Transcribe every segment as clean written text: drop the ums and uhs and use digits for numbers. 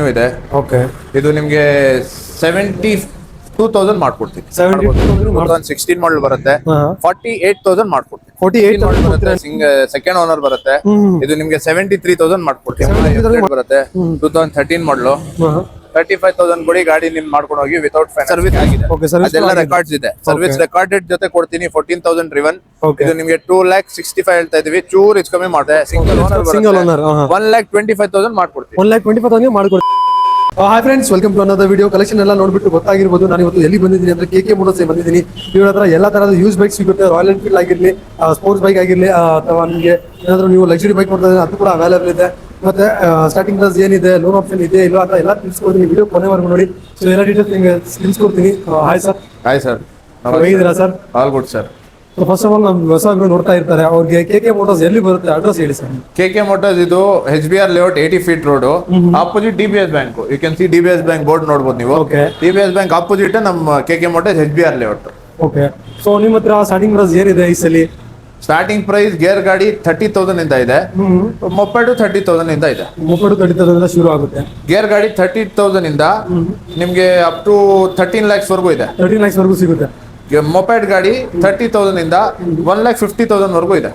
ಗಾಡಿನೂ ಇದೆ. ಓಕೆ, ಇದು ನಿಮ್ಗೆ 72,000 ಮಾಡ್ಕೊಡ್ತೀನಿ. 16 ಮಾಡಲ್ ಬರುತ್ತೆ, 48,000 ಮಾಡ್ಕೊಡ್ತೀನಿ. 48,000 ಸೆಕೆಂಡ್ ಓನರ್ ಬರುತ್ತೆ. ಇದು ನಿಮ್ಗೆ 73,000 ಮಾಡ್ಕೊಡ್ತೀನಿ. ಬರುತ್ತೆ 2013 ಮಾಡಲು. 35,000 ಕೊಡಿ, ಗಾಡಿ ನಿಮ್ ಮಾಡ್ಕೊಂಡು ಹೋಗಿ ವಿತೌಟ್ ಸರ್ವಿಸ್ ಆಗಿದೆ. ಅದೆಲ್ಲ ರೆಕಾರ್ಡ್ಸ್ ಇದೆ. ಸರ್ವಿಸ್ ರೆಕಾರ್ಡೆಡ್ ಜೊತೆ ಕೊಡ್ತೀನಿ. 14,000 ಡ್ರಿವನ್. ಇದು ನಿಮ್ಗೆ 2,65,000 ಹೇಳ್ತಾ ಇದೀವಿ. ಚೂರ್ ಹೆಚ್ಚು ಕಮ್ಮಿ ಮಾಡಿದೆ. ಸಿಂಗಲ್ ಓನರ್ 1,25,000 ಮಾಡ್ಕೊಡ್ತೀನಿ. 1,25,000 ಮಾಡ್ಕೊಡ್ತೀನಿ. ಹಾಯ್ ಫ್ರೆಂಡ್ಸ್, ವೆಲ್ಕಮ್ ಟು ಅನ್ನೋದು ವಿಡಿಯೋ. ಕಲೆಕ್ಷನ್ ಎಲ್ಲ ನೋಡ್ಬಿಟ್ಟು ಗೊತ್ತಾಗಿರ್ಬೋದು ನಾನು ಇವತ್ತು ಎಲ್ಲಿ ಬಂದಿದ್ದೀನಿ ಅಂದ್ರೆ KK ಮೋಟರ್ಸ್ ಬಂದಿದ್ದೀನಿ. ಇವ್ರ ಹತ್ರ ಎಲ್ಲ ತರಹದ ಯೂಸ್ ಬೈಕ್ ಸಿಗುತ್ತೆ. ರಾಯಲ್ ಎನ್ಫೀಲ್ಡ್ ಆಗಿರ್ಲಿ, ಸ್ಪೋರ್ಟ್ಸ್ ಬೈಕ್ ಆಗಿರ್ಲಿ, ಅಥವಾ ನಿಮಗೆ ಏನಾದ್ರು ನೀವು ಲಕ್ಸುರಿ ಬೈಕ್ ನೋಡ್ತಾ ಇದ್ರೆ ಅದು ಕೂಡ ಅವೈಲೇಬಲ್ ಇದೆ. ಮತ್ತೆ ಸ್ಟಾರ್ಟಿಂಗ್ ಪ್ರೈಸ್ ಏನಿದೆ, ಲೋನ್ ಆಪ್ಷನ್ ಇದೆ ಇಲ್ಲ ಅಂತ ಎಲ್ಲ ತಿಳಿಸ್ಕೊಡ್ತೀನಿ. ವಿಡಿಯೋ ಕೊನೆವರೆಗೂ ನೋಡಿ. ಸೊ ಎಲ್ಲ ಡೀಟೇಲ್ಸ್ ನಿಮಗೆ ತಿಳಿಸ್ಕೊಡ್ತೀನಿ. Hi sir. ಹಾಯ್ ಸರ್, ಹೇಗಿದ್ದೀರಾ sir? All good sir. First of all ನಮ್ಮ ಹೊಸಬ್ರು ನೋಡ್ತಾ ಇರ್ತಾರೆ, ಅವ್ರಿಗೆ KK ಮೋಟರ್ಸ್ ಎಲ್ಲಿ ಬರುತ್ತೆ ಅಡ್ರೆಸ್ ಹೇಳಿ ಸರ್. KK ಮೋಟರ್ಸ್ ಇದು HBR layout 80 feet road, opposite DBS bank. You can see DBS bank board ನೋಡಬಹುದು ನೀವು. DBS ಬ್ಯಾಂಕ್ ಆಪೋಸಿಟ್ ನಮ್ಮ KK motors HBR layout. Okay, so ನಿಮ್ಮ ಹತ್ರ ಸ್ಟಾರ್ಟಿಂಗ್ ಪ್ರೈಸ್ ಏನಿದೆ ಈ ಸಲ? ಸ್ಟಾರ್ಟಿಂಗ್ ಪ್ರೈಸ್ ಗೇರ್ ಗಾಡಿ 30,000 ಇಂದ ಇದೆ. ಮೊಪೆಡ್ 30,000 ಇಂದ ಇದೆ. ಮೊಪೆಡ್ 30,000 ಶುರು ಆಗುತ್ತೆ. ಗೇರ್ ಗಾಡಿ 30,000 ಇಂದ ನಿಮ್ಗೆ ಅಪ್ ಟು 13 lakhs ವರೆಗೂ ಇದೆ. 13 lakhs ವರೆಗೂ ಸಿಗುತ್ತೆ. ಮೊಪೆಡ್ ಗಾಡಿ 30,000 ಇಂದ 1,50,000 ವರೆಗೂ ಇದೆ.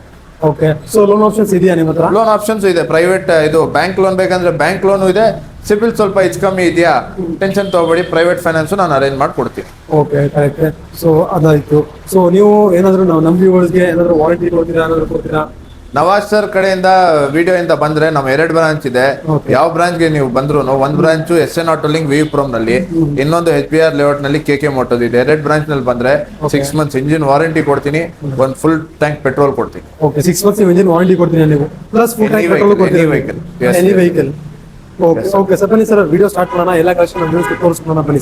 ಓಕೆ, ಸೊ ಲೋನ್ ಆಪ್ಷನ್ಸ್ ಇದೆಯಾ ನಿಮ್ಮ ಹತ್ರ? ಲೋನ್ ಆಪ್ಷನ್ಸ್ ಇದೆ. ಪ್ರೈವೇಟ್ ಇದು ಬ್ಯಾಂಕ್ ಲೋನ್ ಬೇಕಂದ್ರೆ ಬ್ಯಾಂಕ್ ಲೋನ್ ಇದೆ. ಸಿಬಿಲ್ ಸ್ವಲ್ಪ ಹೆಚ್ಚು ಕಮ್ಮಿ ಇದೆಯಾ, ಟೆನ್ಷನ್ ತಗೋಬೇಡಿ, ಪ್ರೈವೇಟ್ ಫೈನಾನ್ಸ್ ನಾನು ಅರೇಂಜ್ ಮಾಡಿ ಕೊಡ್ತೀನಿ. Okay, correct. ಸೊ ಅದಾಯ್ತು. ಸೊ ನೀವು ಏನಾದ್ರು ನಮ್ಮ ವ್ಯೂವರ್ಸ್ಗೆ ಏನಾದ್ರು ವಾರಂಟಿ ಕೊಡ್ತೀರಾ, ಏನಾದ್ರು ಕೊಡ್ತೀರಾ? ನವಾಜ್ ಸರ್ ಕಡೆಯಿಂದ ವಿಡಿಯೋ ಇಂದ ಬಂದ್ರೆ ನಮ್ಮ 2 ಬ್ರಾಂಚ್ ಇದೆ. ಯಾವ ಬ್ರಾಂಚ್ಗೆ ನೀವು ಬಂದ್ರು, ಒಂದು ಬ್ರಾಂಚ್ SN ಆಟೋ ಲಿಂಕ್ ವಿಪುರಂ ನಲ್ಲಿ, ಇನ್ನೊಂದು HBR ಲೇಔಟ್ ನಲ್ಲಿ KK ಮೋಟರ್ಸ್ ಇದೆ. 2 ಬ್ರಾಂಚ್ ನಲ್ಲಿ ಬಂದ್ರೆ 6 months ಇಂಜಿನ್ ವಾರಂಟಿ ಕೊಡ್ತೀನಿ, ಒಂದು ಫುಲ್ ಟ್ಯಾಂಕ್ ಪೆಟ್ರೋಲ್ ಕೊಡ್ತೀನಿ. ಓಕೆ, 6 months ಇಂಜಿನ್ ವಾರಂಟಿ ಕೊಡ್ತೀನಿ ನೀವು, ಪ್ಲಸ್ ಫುಲ್ ಟ್ಯಾಂಕ್ ಪೆಟ್ರೋಲ್ ಕೊಡ್ತೀನಿ. Any vehicle. Okay okay sir, ಬನ್ನಿ ಸರ್ ವಿಡಿಯೋ ಸ್ಟಾರ್ಟ್ ಮಾಡೋಣ. ಎಲ್ಲ ಕಲೆಕ್ಷನ್ ತೋರಿಸ್ಕೊಳ್ಳೋಣ ಬನ್ನಿ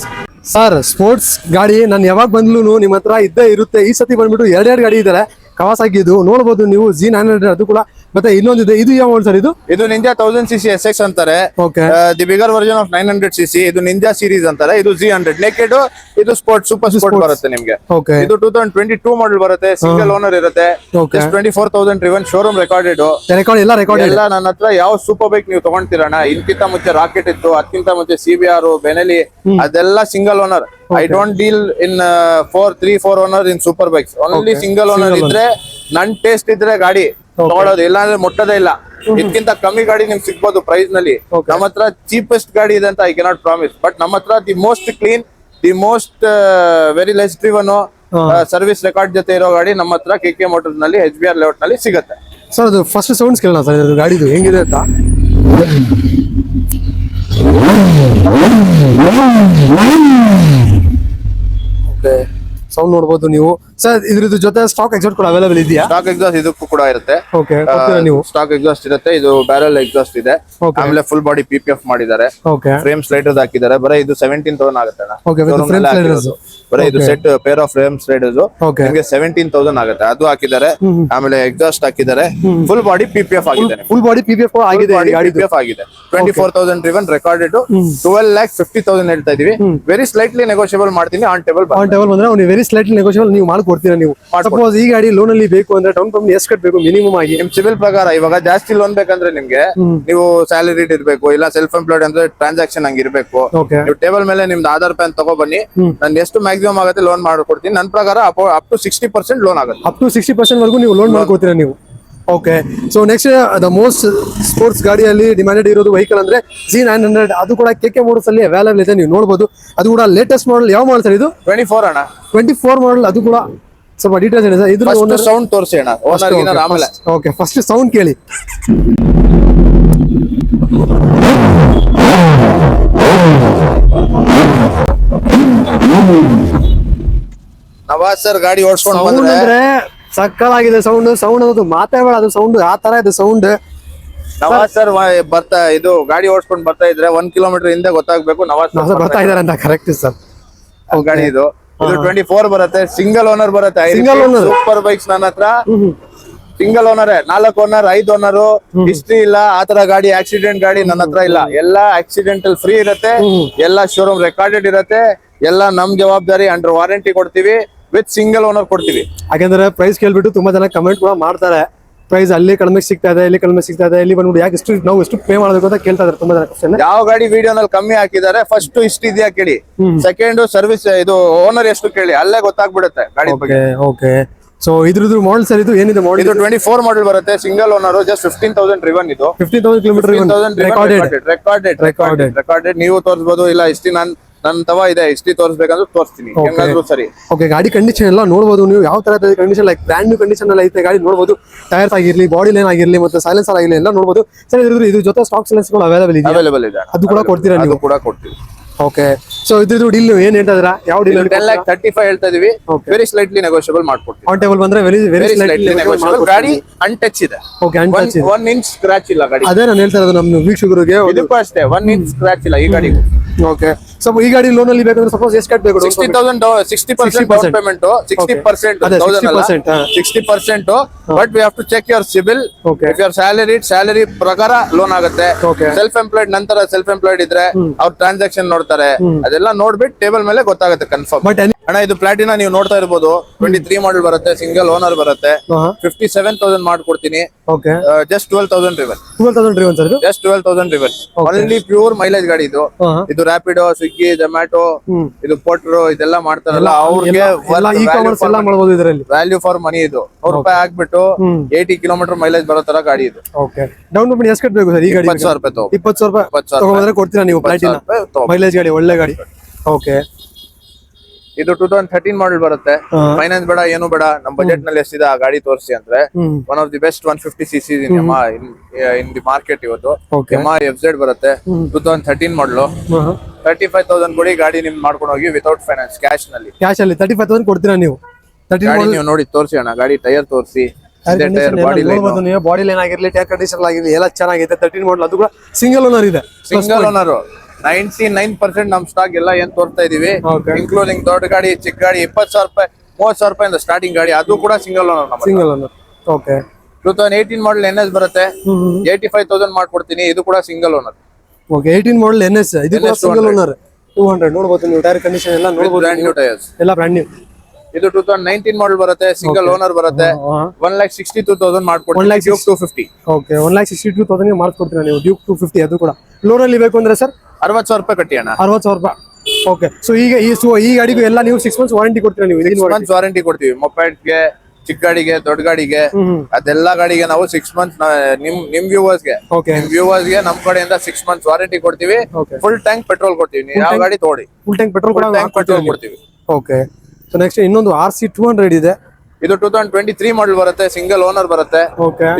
ಸರ್. ಸ್ಪೋರ್ಟ್ಸ್ ಗಾಡಿ ನಾನು ಯಾವಾಗ ಬಂದ್ಲೂ ನಿಮ್ಮ ಹತ್ರ ಇದ್ದೇ ಇರುತ್ತೆ. ಈ ಸತಿ ಬಂದ್ಬಿಟ್ಟು 2 ಗಾಡಿ ಇದ್ದಾರೆ. ಕವಾಸಾಕಿ ಇದು ನೋಡಬಹುದು ನೀವು, G900 ಅದು ಕೂಡ. ಮತ್ತೆ ಇನ್ನೊಂದಿದೆ, ಇದು ಯಾವ ಸರ್? ಇದು ನಿಂಜಾ 1000cc SX ಅಂತಾರೆ. Okay, the bigger version of 900cc. ಇದು ನಿಂಜಾ ಸೀರೀಸ್ ಅಂತಾರೆ. ಇದು G100 ನೇಕೆಡ್. ಇದು ಸ್ಪೋರ್ಟ್ ಸೂಪರ್ ಸ್ಪೋರ್ಟ್ ಬರುತ್ತೆ ನಿಮಗೆ. ಇದು 2022 ಮಾಡೆಲ್ ಬರುತ್ತೆ. ಸಿಂಗಲ್ ಓನರ್ ಇರುತ್ತೆ. 24,000 ಡ್ರಿವನ್, ಶೋರೂಮ್ ರೆಕಾರ್ಡೆಡ್. ಎಲ್ಲ ನನ್ನ ಹತ್ರ ಯಾವ ಸೂಪರ್ ಬೈಕ್ ನೀವು ತಗೊಂಡ್ತೀರಣ್ಣ, ಇದಕ್ಕಿಂತ ಮುಂಚೆ ರಾಕೆಟ್ ಇತ್ತು, ಅದಕ್ಕಿಂತ ಮುಂಚೆ CBR, ಬೆನೆಲಿ, ಅದೆಲ್ಲ single owner. I don't deal in 3-4 owner in super bikes. Only single owner ಇದ್ರೆ, ನನ್ ಟೇಸ್ಟ್ ಇದ್ರೆ ಗಾಡಿ ತಗೊಳ್ಳೋದು, ಇಲ್ಲ ಅಂದ್ರೆ ಮುಟ್ಟೋದೇ ಇಲ್ಲ. ಇದಕ್ಕಿಂತ ಕಮ್ಮಿ ಗಾಡಿ ನಿಮ್ಗೆ ಸಿಗ್ಬೋದು ಪ್ರೈಸ್ ನಲ್ಲಿ. ನಮ್ಮ ಹತ್ರ ಚೀಪೆಸ್ಟ್ ಗಾಡಿ ಇದೆ ಅಂತ ಐ ಕೆನಾಟ್ ಪ್ರಾಮಿಸ್, ಬಟ್ ನಮ್ಮ ಹತ್ರ the most clean, the most very less driven, service record ಜೊತೆ ಇರೋ ಗಾಡಿ ನಮ್ಮ ಹತ್ರ KK ಮೋಟರ್ಸ್ ನಲ್ಲಿ HBR ಲೇಔಟ್ ನಲ್ಲಿ ಸಿಗುತ್ತೆ. ಸರ್ ಅದು ಫಸ್ಟ್ ಸೌಂಡ್ಸ್ ಕೇಳೋಣ ಸರ್, ಇದು ಗಾಡಿದು ಹೆಂಗಿದೆ ಅಂತ. ಓಕೆ, ಸೌಂಡ್ ನೋಡಬಹುದು ನೀವು ಸರ್. ಇದ್ರದ್ದು ಜೊತೆ ಸ್ಟಾಕ್ ಎಕ್ಸಾಸ್ಟ್ ಕೂಡ ಅವೈಲೇಬಲ್ ಇದೆಯಾ? ಸ್ಟಾಕ್ ಎಕ್ಸಾಸ್ಟ್ ಇದಕ್ಕೂ ಕೂಡ ಇರುತ್ತೆ. ಓಕೆ, ನೀವು ಸ್ಟಾಕ್ ಎಕ್ಸಾಸ್ಟ್ ಇರುತ್ತೆ. ಇದು ಬ್ಯಾರಲ್ ಎಕ್ಸಾಸ್ಟ್ ಇದೆ. ಆಮೇಲೆ ಫುಲ್ ಬಾಡಿ PPF ಮಾಡಿದ್ದಾರೆ. ಓಕೆ, ಫ್ರೇಮ್ ಸ್ಲೈಡರ್ಸ್ ಹಾಕಿದ್ದಾರೆ. ಬರೀ ಇದು 17,000 ಆಗುತ್ತೆ ಅಣ್ಣ. ಓಕೆ, ಫ್ರೇಮ್ ಸ್ಲೈಡರ್ಸ್ ಬರೀ ಇದು set pair of frame sliders ನಿಮಗೆ 17,000 ಆಗುತ್ತೆ. ಅದು ಹಾಕಿದ್ದಾರೆ. ಆಮೇಲೆ ಎಕ್ಸಾಸ್ಟ್ ಹಾಕಿದ್ದಾರೆ. ಫುಲ್ ಬಾಡಿ PPF ಆಗಿದೆ. ಫುಲ್ ಬಾಡಿ PPF ಆಗಿದೆ. PPF ಆಗಿದೆ. 24,000 ಡ್ರಿವನ್, ರೆಕಾರ್ಡೆಡ್. 12,50,000 ಹೇಳ್ತಾ ಇದೀವಿ. ವೆರಿ ಸ್ಲೈಟ್ಲಿ ನೆಗೋಷಿಯಬಲ್ ಮಾಡ್ತೀನಿ. ಆನ್ ಟೇಬಲ್ ಬಂದ್ರೆ ನೀವು ವೆರಿ ಸ್ಲೈಟ್ಲಿ ನೆಗೋಷಿಯಬಲ್ ನೀವು ಮಾಡ್ಕೊಡ್ತೀರಾ. ನೀವು ಸಪೋಸ್ ಈ ಗಾಡಿ ಲೋನ್ ಅಲ್ಲಿ ಬೇಕು ಅಂದ್ರೆ ಡೌನ್ ಪೇಮೆಂಟ್ ಎಷ್ಟು ಕಟ್ಟಬೇಕು ಮಿನಿಮಮ್ ಆಗಿ? ನಿಮ್ ಸಿವಿಲ್ ಪ್ರಕಾರ ಇವಾಗ ಜಾಸ್ತಿ ಲೋನ್ ಬೇಕಂದ್ರೆ ನಿಮ್ಗೆ ನೀವು ಸ್ಯಾಲರಿ ಇರ್ಬೇಕು, ಇಲ್ಲ ಸೆಲ್ಫ್ ಎಂಪ್ಲಾಯ್ಡ್ ಅಂದ್ರೆ ಟ್ರಾನ್ಸಾಕ್ಷನ್ ಹಂಗ ಇರ್ಬೇಕು. ನೀವು ಟೇಬಲ್ ಮೇಲೆ ನಿಮ್ದು ಆಧಾರ್ ಪ್ಯಾನ್ ತಗೋ ಬನ್ನಿ. ನಾನು ಎಷ್ಟು ಮ್ಯಾಕ್ಸಿಮಮ್ ಆಗುತ್ತೆ ಲೋನ್ ಮಾಡ್ಕೊಡ್ತೀನಿ. ನನ್ನ ಪ್ರಕಾರ ಅಪ್ ಟು 60% ಲೋನ್ ಆಗುತ್ತೆ. ಅಪ್ ಟು 60% ವರೆಗೂ ನೀವು ಲೋನ್ ಮಾಡ್ಕೊಡ್ತೀರಾ ನೀವು. Okay, so next the most sports ಗಾಡಿಯಲ್ಲಿ ಡಿಮ್ಯಾಂಡೆಡ್ ಇರೋದು ವೆಹಿಕಲ್ ಅಂದ್ರೆ G900. ಅದು ಕೂಡ KK ಮೋಟರ್ಸ್ ಅಲ್ಲಿ ಅವೈಲೇಬಲ್ ಇದೆ, ನೀವು ನೋಡಬಹುದು. ಅದು ಕೂಡ ಲೇಟೆಸ್ಟ್ ಮಾಡಲ್. ಯಾವ ಮಾಡಲ್ ಸರ್ ಇದು? 24 ಅಣ್ಣ. 24 ಮಾಡಲ್. ಅದು ಕೂಡ ಸ್ವಲ್ಪ ಡೀಟೇಲ್ಸ್ ಇದೆ ಸರ್. ಇದ್ರ ಸೌಂಡ್ ತೋರಿಸಿ ಅಣ್ಣ. ಆಮೇಲೆ ಓಕೆ, ಫಸ್ಟ್ ಸೌಂಡ್ ಕೇಳಿ. ನವಾಜ್ ಸರ್ ಗಾಡಿ ಓಡಿಸ್ಕೊಂಡು ಬಂದ್ರೆ ಸಕ್ಕಲಾಗಿದೆ ಸೌಂಡ್. ಸೌಂಡ್ ಅದು ಮಾತಾಡಬೇಡ, ಅದು ಸೌಂಡ್ ಆ ತರ ಇದೆ ಸೌಂಡ್. ನವಾಜ್ ಸರ್ ಇದು ಗಾಡಿ ಓಡಿಸ್ಕೊಂಡು ಬರ್ತಾ ಇದ್ರೆ 1 ಕಿಲೋಮೀಟರ್ ಹಿಂದೆ ಗೊತ್ತಾಗ್ಬೇಕು ನವಾಜ್ ಸರ್ ಬರ್ತಾ ಇದಾರೆ ಅಂತ. Correct sir. ಗಾಡಿ ಇದು 24 ಬರುತ್ತೆ. ಸಿಂಗಲ್ ಓನರ್ ಬರುತ್ತೆ. ಸಿಂಗಲ್ ಓನರ್ ಸೂಪರ್ ಬೈಕ್ಸ್ ನನ್ನ ಹತ್ರ single owner, 4 owner, 5 owner, history ಇಲ್ಲ. ಆತರ ಗಾಡಿ ಆಕ್ಸಿಡೆಂಟ್ ಗಾಡಿ ನನ್ನ ಹತ್ರ ಇಲ್ಲ. ಎಲ್ಲಾ ಆಕ್ಸಿಡೆಂಟಲ್ ಫ್ರೀ ಇರುತ್ತೆ. ಎಲ್ಲಾ ಶೋರೂಮ್ ರೆಕಾರ್ಡೆಡ್ ಇರುತ್ತೆ. ಎಲ್ಲ ನಮ್ ಜವಾಬ್ದಾರಿ, ಅಂಡರ್ ವಾರಂಟಿ ಕೊಡ್ತೀವಿ, ವಿತ್ ಸಿಂಗಲ್ ಓನರ್ ಕೊಡ್ತೀವಿ. ಯಾಕಂದ್ರೆ ಪ್ರೈಸ್ ಕೇಳ್ಬಿಟ್ಟು ತುಂಬಾ ಜನ ಕಮೆಂಟ್ ಕೂಡ ಮಾಡ್ತಾರೆ. ಪ್ರೈಸ್ ಅಲ್ಲಿ ಕಡಿಮೆ ಸಿಗ್ತಾ ಇದೆ, ಇಲ್ಲಿ ಕಡಿಮೆ ಸಿಗ್ತಾ ಇದೆ, ಇಲ್ಲಿ ಬಂದ್ಬಿಟ್ಟು ಯಾಕೆ ಎಷ್ಟು ನಾವು ಎಷ್ಟು ಪೇ ಮಾಡಬೇಕು ಅಂತ ಕೇಳ್ತಾ ಇದ್ದಾರೆ ತುಂಬಾ ಜನ ಕ್ವಶನ್. ಯಾವ ಗಾಡಿ ವಿಡಿಯೋನಲ್ಲಿ ಕಮ್ಮಿ ಹಾಕಿದ್ದಾರೆ ಫಸ್ಟ್ ಇಷ್ಟು ಇದೆಯಾ ಕೇಳಿ, ಸೆಕೆಂಡ್ ಸರ್ವಿಸ್ ಇದು ಓನರ್ ಎಷ್ಟು ಕೇಳಿ, ಅಲ್ಲೇ ಗೊತ್ತಾಗ್ಬಿಡುತ್ತೆ ಗಾಡಿ ಬಗ್ಗೆ. ಓಕೆ ಸೊ ಇದ್ರದ್ದು ಮಾಡಲ್ ಸರ್ ಇದು ಏನಿದೆ ಮಾಡಲ್? ಇದು 24 ಮಾಡಲ್ ಬರುತ್ತೆ, ಸಿಂಗಲ್ ಓನರ್, ಜಸ್ಟ್ 15,000 ಡ್ರಿವನ್. ಇದು 15,000 ಕಿಲೋಮೀಟರ್ ರೆಕಾರ್ಡೆಡ್. ನೀವು ತೋರಿಸಬಹುದು, ಇಲ್ಲ ಇಷ್ಟಿ ನನ್ ತವ ಇದೆ ಇಷ್ಟಿ ತೋರಿಸ್ಬೇಕಂದ್ರೆ ತೋರಿಸ್ತೀನಿ, ಹೆಂಗಾದ್ರೂ ಸರಿ. ಓಕೆ ಗಾಡಿ ಕಂಡೀಷನ್ ಎಲ್ಲ ನೋಡಬಹುದು ನೀವು, ಯಾವ ತರ condition like brand new condition ಎಲ್ಲ ಐತೆ ಗಾಡಿ ನೋಡಬಹುದು. ಟೈರ್ಸ್ ಆಗಿರ್ಲಿ, ಬಾಡಿ ಲೈನ್ ಆಗಿರ್ಲಿ, ಮತ್ತೆ ಸೈಲೆನ್ಸರ್ ಆಗಿರ್ಲಿ ಎಲ್ಲ ನೋಡಬಹುದು. ಸರ್ ಇದ್ರ ಜೊತೆ ಸ್ಟಾಕ್ ಸೈಲೆನ್ಸ್ ಗಳು ಅವೈಲೇಬಲ್ ಇದೆ, ಅದು ಕೂಡ ಕೊಡ್ತೀರಾ ನೀವು? ಕೂಡ ಕೊಡ್ತೀವಿ. ಓಕೆ ಸೊ ಇದ್ರದ್ದು ಡೀಲ್ ಏನ್ ಹೇಳ್ತಾ ಇದ್ದೀರಾ? ಯಾವ ಡೀಲ್? 10,35 ಹೇಳ್ತಾ ಇದೀವಿ, ವೆರಿ ಸ್ಲೈಟ್ಲಿ ನೆಗೋಷಿಯಬಲ್ ಮಾಡ್ಕೊಡ್ತೀವಿ. ಆನ್ ಟೇಬಲ್ ಬಂದ್ರೆ ವೆರಿ ಸ್ಲೈಟ್ಲಿ ನೆಗೋಷಿಯಬಲ್. ಗಾಡಿ ಅನ್ಟಚ್ ಇದೆ. ಓಕೆ ಅನ್ಟಚ್ ಇದೆ, 1 ಇಂಚ್ ಸ್ಕ್ರಾಚ್ ಇಲ್ಲ ಗಾಡಿ. ಅದೇ ನಾನು ಹೇಳ್ತಾ ಇರೋದು ನಮ್ಮ ವೀಕ್ಷಕರಿಗೆ. ಇದಕ್ಕೂ ಅಷ್ಟೇ 1 ಇಂಚ್ ಸ್ಕ್ರಾಚ್ ಇಲ್ಲ ಈ ಗಾಡಿಗೂ. ಓಕೆ ಸೊ ಈ ಗಾಡಿ ಲೋನ್ ಅಲ್ಲಿ ಬೇಕಂದ್ರೆ ಸಪೋಸ್ ಎಷ್ಟು ಕಟ್ಟಬೇಕು? 60,000 60% down payment, 60% 60%. But we have to check your CIBIL. If your salary ಪ್ರಕಾರ ಲೋನ್ ಆಗುತ್ತೆ. ಸೆಲ್ಫ್ ಎಂಪ್ಲಾಯ್ಡ್ ನಂತರ ಸೆಲ್ಫ್ ಎಂಪ್ಲಾಯ್ಡ್ ಇದ್ರೆ ಅವ್ರ ಟ್ರಾನ್ಸಾಕ್ಷನ್ ನೋಡ್ತಾರೆ, ಅದೆಲ್ಲ ನೋಡ್ಬಿಟ್ಟು ಟೇಬಲ್ ಮೇಲೆ ಗೊತ್ತಾಗುತ್ತೆ ಕನ್ಫರ್ಮ್. ಅಣ್ಣ ಇದು ಪ್ಲಾಟಿನಾ ನೀವು ನೋಡ್ತಾ ಇರ್ಬೋದು, 23 ಮಾಡಲ್ ಬರುತ್ತೆ, ಸಿಂಗಲ್ ಓನರ್ ಬರುತ್ತೆ, 57,000 ಮಾಡ್ಕೊಡ್ತೀನಿ. Okay just 12,000 driven. 12,000 driven sir ಇದು? Just 12,000 driven. Only pure mileage ಗಾಡಿ ಇದು. ಇದು ರ್ಯಾಪಿಡೋ, ಸ್ವಿಗ್ಗಿ, ಜೊಮ್ಯಾಟೊ, ಇದು ಪೋಟ್ರೋ ಇದೆಲ್ಲ ಮಾಡ್ತಾರಲ್ಲ ಅವ್ರಿಗೆ ಇ-ಕಾಮರ್ಸ್ ಎಲ್ಲ ಮಾಡಬಹುದು ಇದರಲ್ಲಿ. ವ್ಯಾಲ್ಯೂ ಫಾರ್ ಮನಿ ಇದು. ₹100 ಹಾಕ್ಬಿಟ್ಟು 80 ಕಿಲೋಮೀಟರ್ ಮೈಲೇಜ್ ಬರೋ ತರ ಗಾಡಿ ಇದು. ಓಕೆ ಡೌನ್ ಪೇಮೆಂಟ್ ಎಷ್ಟು ಕಟ್ಟಬೇಕು ಸರ್ ಈ ಗಾಡಿ? 20,000 ರೂಪಾಯಿ ತಗೋ. 20,000 ತಗೊಂಡ್ರೆ ಕೊಡ್ತೀರಾ ನೀವು ಪ್ಲಾಟಿನಾ ಮೈಲೇಜ್ ಗಾಡಿ? ಒಳ್ಳೆ ಗಾಡಿ. ಓಕೆ ಇದು 2013 ಮಾಡಲ್ ಬರುತ್ತೆ. ಫೈನಾನ್ಸ್ ಬೇಡ, ಏನು ಬೇಡ, ನಮ್ಮ ಬಜೆಟ್ ನಲ್ಲಿ ಎಷ್ಟಿದೆ ಆ ಗಾಡಿ ತೋರಿಸಿ ಅಂದ್ರೆ one of the best 150cc in the market ಇವತ್ತು. Yamaha FZ ಬರುತ್ತೆ, 2013 ಮಾಡಲು. 35,000 ಕೊಡಿ, ಗಾಡಿ ನಿಮ್ಗೆ ಮಾಡ್ಕೊಂಡು ಹೋಗಿ ವಿತೌಟ್ ಫೈನಾನ್ಸ್, ಕ್ಯಾಶ್ ನಲ್ಲಿ. 35,000 ಕೊಡ್ತೀರಾ ನೀವು? ನೀವು ನೋಡಿ ತೋರಿಸಿ ಅಣ್ಣ, ಗಾಡಿ ಟೈರ್ ತೋರಿಸಿ, ಬಾಡಿ ಲೈನ್ ಆಗಿರ್ಲಿ, ಟೈರ್ ಕಂಡೀಷನ್ ಆಗಿರ್ಲಿ ಎಲ್ಲ ಚೆನ್ನಾಗಿದೆ. 13 ಮಾಡಲ್, ಅದು ಕೂಡ ಸಿಂಗಲ್ ಓನರ್ ಇದೆ. ಸಿಂಗಲ್ ಓನರ್ 99% ನಮ್ ಸ್ಟಾಕ್ ಎಲ್ಲ ಏನ್ ತೋರ್ತಾ ಇದೀವಿ, ಇನ್ಕ್ಲೂಡಿಂಗ್ ದೊಡ್ಡ ಗಾಡಿ, ಚಿಕ್ಕ ಗಾಡಿ, 20,000 ರೂಪಾಯಿ 30,000 ರೂಪಾಯಿಂದ ಸ್ಟಾರ್ಟಿಂಗ್ ಗಾಡಿ, ಅದು ಕೂಡ single owner. Single owner. Okay 2018 ಮಾಡಲ್ NS ಬರುತ್ತೆ, 85,000 ಮಾಡ್ಕೊಡ್ತೀನಿ, ಇದು ಕೂಡ ಸಿಂಗಲ್ ಓನರ್. ಓಕೆ 18 ಮಾಡಲ್ NS, ಇದು ಕೂಡ ಸಿಂಗಲ್ ಓನರ್. 200 ನೋಡಬಹುದು ನೀವು, ಟೈರ್ ಕಂಡೀಷನ್ ಎಲ್ಲ ನೋಡಬಹುದು, ಬ್ರ್ಯಾಂಡ್ ನ್ಯೂ ಟೈರ್ಸ್ ಎಲ್ಲ ಬ್ರ್ಯಾಂಡ್ ನ್ಯೂ. ಇದು 2019 ಮಾಡಲ್ ಬರುತ್ತೆ, ಸಿಂಗಲ್ ಓನರ್ ಬರುತ್ತೆ, 1,62,000 ಮಾಡ್ಕೊಡ್ತೀನಿ. ಡ್ಯೂಕ್ 250. ಓಕೆ 1,62,000 ಮಾಡ್ಕೊಡ್ತೀರಾ ನೀವು? ಡ್ಯೂಕ್ 250, ಅದು ಕೂಡ ಲೋನ್ ಅಲ್ಲಿ ಬೇಕು ಅಂದ್ರೆ ಸರ್ 60,000 ರೂಪಾಯಿ ಕಟ್ಟಿ ಅಣ್ಣ. 60,000 ರೂಪಾಯಿ. ಓಕೆ ಸೊ ಈಗ ಈ ಗಾಡಿಗೂ ಎಲ್ಲ ನೀವು 6 ಮಂತ್ಸ್ ವಾರಂಟಿ ಕೊಡ್ತೀರಾ ನೀವು? 6 ಮಂತ್ಸ್ ವಾರಂಟಿ ಕೊಡ್ತೀವಿ. ಮೊಪೆಡ್ಗೆ, ಚಿಕ್ಕ ಗಾಡಿಗೆ, ದೊಡ್ಡ ಗಾಡಿಗೆ, ಅದೆಲ್ಲ ಗಾಡಿಗೆ ನಾವು 6 ಮಂತ್ಸ್ ನಿಮ್ ವ್ಯೂವರ್ಸ್ಗೆ ನಮ್ ಕಡೆಯಿಂದ 6 ಮಂತ್ಸ್ ವಾರಂಟಿ ಕೊಡ್ತೀವಿ. ಫುಲ್ ಟ್ಯಾಂಕ್ ಪೆಟ್ರೋಲ್ ಕೊಡ್ತೀವಿ. ನೀವು ಯಾವ ಗಾಡಿ ತಗೊಳ್ಳಿ, ಫುಲ್ ಟ್ಯಾಂಕ್ ಪೆಟ್ರೋಲ್ ಕೊಡ್ತೀವಿ. ಓಕೆ ಸೊ ನೆಕ್ಸ್ಟ್ ಇನ್ನೊಂದು RC 200 ಇದೆ. ಇದು 2023 ಮಾಡಲ್ ಬರುತ್ತೆ, ಸಿಂಗಲ್ ಓನರ್ ಬರುತ್ತೆ.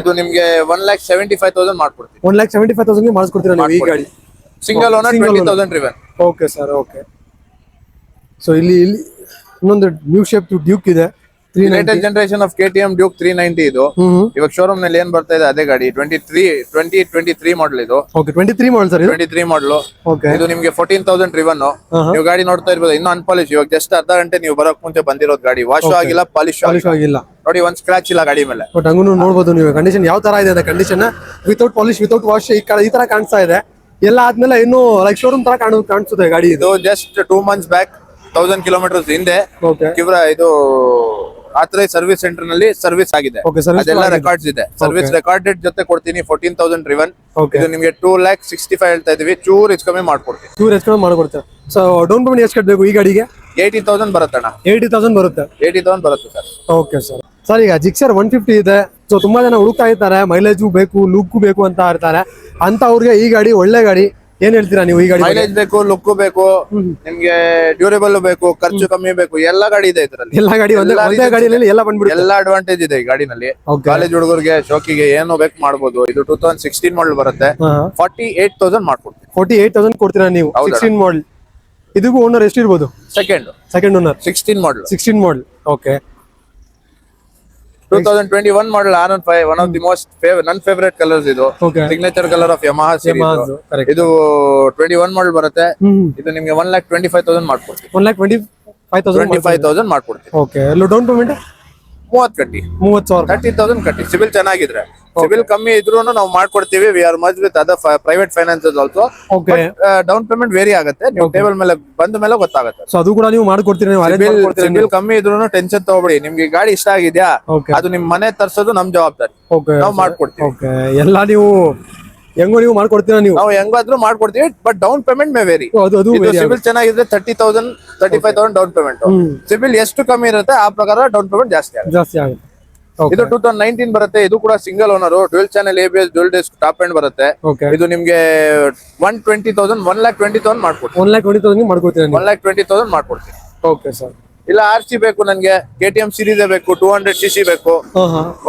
ಇದು ನಿಮ್ಗೆ 1,75,000 ಮಾಡ್ಕೊಡ್ತೀವಿ. 1,75,000 ಮಾಡಿಸ್ಕೊಡ್ತೀರಾ ನೀವು ಈ ಗಾಡಿ? Single owner 20,000 driven. Okay sir. Okay so ಇಲ್ಲಿ ಇನ್ನೊಂದು ನ್ಯೂ ಶೇಪ್ ಡ್ಯೂಕ್ ಇದೆ, latest generation of KTM Duke 390. ಇದು ಇವಾಗ ಶೋರೂಮ್ ನಲ್ಲಿ ಏನ್ ಬರ್ತಾ ಇದೆ ಅದೇ ಗಾಡಿ. 2023 ಮಾಡಲ್ ಇದು. ಓಕೆ 23 ಮಾಡಲ್ ಸರ್ ಇದು? 23 ಮಾಡಲು. ಓಕೆ ಇದು ನಿಮ್ಗೆ 14,000 ಡ್ರಿವನ್. ನೀವು ಗಾಡಿ ನೋಡ್ತಾ ಇರ್ಬೋದು, ಇನ್ನೂ ಅನ್ಪಾಲಿಶ್. ಇವಾಗ ಜಸ್ಟ್ ಅರ್ಧ ಗಂಟೆ ನೀವು ಬರೋಕ್ ಮುಂಚೆ ಬಂದಿರೋದು ಗಾಡಿ. ವಾಶ್ ಆಗಿಲ್ಲ, ಪಾಲಿಶ್ ಆಗಿಲ್ಲ. ನೋಡಿ, ಒಂದ್ ಸ್ಕ್ರಾಚ್ ಇಲ್ಲ ಗಾಡಿ ಮೇಲೆ. ಬಟ್ ಹಂಗೂ ನೋಡಬಹುದು ನೀವು ಕಂಡೀಷನ್ ಯಾವ ತರ ಇದೆ ಅಂತ. Condition without polish, without wash ಈ ತರ ಕಾಣಿಸ್ತಾ ಇದೆ. ಎಲ್ಲ ಆದ್ಮೇಲೆ ಇನ್ನು ಲೈಕ್ ಶೋರೂಮ್ ತರ ಕಾಣಿಸುತ್ತೆ ಗಾಡಿ. ಇದು ಜಸ್ಟ್ 2 ಮಂತ್ಸ್ ಬ್ಯಾಕ್ 1000 ಕಿಲೋಮೀಟರ್ಸ್ ಹಿಂದೆ ಇದು ಆಥರೈಸ್ ಸರ್ವಿಸ್ ಸೆಂಟರ್ ನಲ್ಲಿ ಸರ್ವಿಸ್ ಆಗಿದೆ. ಅದೆಲ್ಲ ರೆಕಾರ್ಡ್ಸ್ ಇದೆ. ಸರ್ವಿಸ್ ರೆಕಾರ್ಡೆಡ್ ಜೊತೆ ಕೊಡ್ತೀನಿ. 14,000 ಡ್ರಿವನ್. ಇದು ನಿಮಗೆ 2,65,000 ಹೇಳ್ತಾ ಇದೀವಿ. ಚೂರ್ ಹೆಚ್ಚು ಕಮ್ಮಿ ಮಾಡ್ಕೊಡ್ತೀನಿ. ಸೊ ಡೌನ್ ಪೇಮೆಂಟ್ ಎಷ್ಟು ಕಟ್ಟಬೇಕು ಈ ಗಾಡಿಗೆ? 80,000 ಬರುತ್ತೆ ಅಣ್ಣ. 80,000 ಬರುತ್ತೆ. 80,000 ಬರುತ್ತೆ ಸರ್. Okay sir. ಸರ್ ಈಗ ಜಿಕ್ಸರ್ 150 ಇದೆ. ಸೊ ತುಂಬಾ ಜನ ಹುಡುಕ್ತಾ ಇರ್ತಾರೆ, ಮೈಲೇಜ್ ಬೇಕು, ಲುಕ್ ಬೇಕು ಅಂತ ಇರ್ತಾರೆ. ಅಂತ ಅವ್ರಿಗೆ ಈ ಗಾಡಿ ಒಳ್ಳೆ ಗಾಡಿ. ಏನ್ ಹೇಳ್ತೀರಾ ನೀವು ಈ ಗಾಡಿ? ಮೈಲೇಜ್ ಬೇಕು, ಲುಕ್ ಬೇಕು, ನಿಮ್ಗೆ ಡ್ಯೂರೇಬಲ್ ಬೇಕು, ಖರ್ಚು ಕಮ್ಮಿ ಬೇಕು, ಎಲ್ಲ ಗಾಡಿ ಇದೆ ಇದರಲ್ಲಿ. ಎಲ್ಲ ಗಾಡಿ ಒಂದೇ ಗಾಡಿಯಲ್ಲಿ ಎಲ್ಲ ಬಂದ್ಬಿಡುತ್ತೆ. ಎಲ್ಲ ಅಡ್ವಾಂಟೇಜ್ ಇದೆ ಈ ಗಾಡಿನಲ್ಲಿ. ಕಾಲೇಜ್ ಹುಡುಗರಿಗೆ, ಶೋಕಿಗೆ ಏನೋ ಬೇಕು ಮಾಡ್ಬೋದು. ಇದು 2016 ಮಾಡಲ್ ಬರುತ್ತೆ, 48,000 ಮಾಡ್ಕೊಡ್ತೀವಿ. 48,000 ಕೊಡ್ತೀರಾ ನೀವು? 16 ಮಾಡಲ್. ಇದಕ್ಕೂ ಓನರ್ ಎಷ್ಟು ಇರ್ಬೋದು? Second owner 16 model. Okay 2021 model R15, one of the most ನನ್ ಫೇವರೇಟ್ ಕಲರ್ಸ್. ಇದು signature colour of Yamaha series. ಇದು 21 ಮಾಡಲ್ ಬರುತ್ತೆ. ಇದು ನಿಮ್ಗೆ 1,25,000 ಮಾಡ್ಕೊಡ್ತೀವಿ. 1,25,000 ಮಾಡ್ಕೊಡ್ತೀವಿ. ಓಕೆ ಡೌನ್ ಪೇಮೆಂಟ್ 30 ಕಟ್ಟಿ 30,000 30,000 ಕಟ್ಟಿ. ಸಿಬಿಲ್ ಚೆನ್ನಾಗಿದ್ರೆ, ಸಿಬಿಲ್ ಕಮ್ಮಿ ಇದ್ರೂ ನಾವು ಮಾಡ್ಕೊಡ್ತೀವಿ. We are merge with other private finances also. Okay. Down payment vary ಆಗುತ್ತೆ, ನೀವು ಟೇಬಲ್ ಮೇಲೆ ಬಂದ ಮೇಲೆ ಗೊತ್ತಾಗುತ್ತೆ. ಸೊ ಅದು ಕೂಡ ನೀವು ಮಾಡ್ಕೊಡ್ತೀರಾ, ನೀವು arrange ಮಾಡ್ಕೊಡ್ತೀರಾ? ಸಿಬಿಲ್ ಕಮ್ಮಿ ಇದ್ರೂ ಟೆನ್ಷನ್ ತಗೋಬೇಡಿ. ನಿಮ್ಗೆ ಈ ಗಾಡಿ ಇಷ್ಟ ಆಗಿದ್ಯಾ, Okay. ಅದು ನಿಮ್ ಮನೆ ತರ್ಸೋದು ನಮ್ ಜವಾಬ್ದಾರಿ, ಓಕೆ, ನಾವು ಮಾಡ್ಕೊಡ್ತೀವಿ. ಓಕೆ. ಎಲ್ಲ ನೀವು ಹೆಂಗೋ ನೀವು ಮಾಡ್ಕೊಡ್ತೀರಾ ನೀವು? ನಾವು ಹೆಂಗಾದ್ರೂ ಮಾಡ್ಕೊಡ್ತೀವಿ, but down payment may vary. ಅದು ಸಿಬಿಲ್ ಚೆನ್ನಾಗಿದ್ರೆ 30,000 35,000 ಡೌನ್ ಪೇಮೆಂಟ್. ಸಿಬಿಲ್ ಎಷ್ಟು ಕಮ್ಮಿ ಇರುತ್ತೆ ಆ ಪ್ರಕಾರ ಡೌನ್ ಪೇಮೆಂಟ್ ಜಾಸ್ತಿ ಆಗುತ್ತೆ. ಜಾಸ್ತಿ ಆಗುತ್ತೆ. ಇದು 2019 ಬರುತ್ತೆ. ಇದು ಕೂಡ single owner, dual channel ABS, dual disc, top end ಬರುತ್ತೆ. ಓಕೆ. ಇದು ನಿಮ್ಗೆ 120,000 1,20,000 ಮಾಡ್ಕೊಡ್ತೀವಿ. 1,20,000 ಮಾಡ್ಕೊಡ್ತೀರಾ ನೀವು? 1,20,000 ಮಾಡ್ಕೊಡ್ತೀವಿ. Okay sir. ಇಲ್ಲ RC ಬೇಕು ನನ್ಗೆ, KTM ಸೀರೀಸ್ ಬೇಕು, 200cc ಬೇಕು.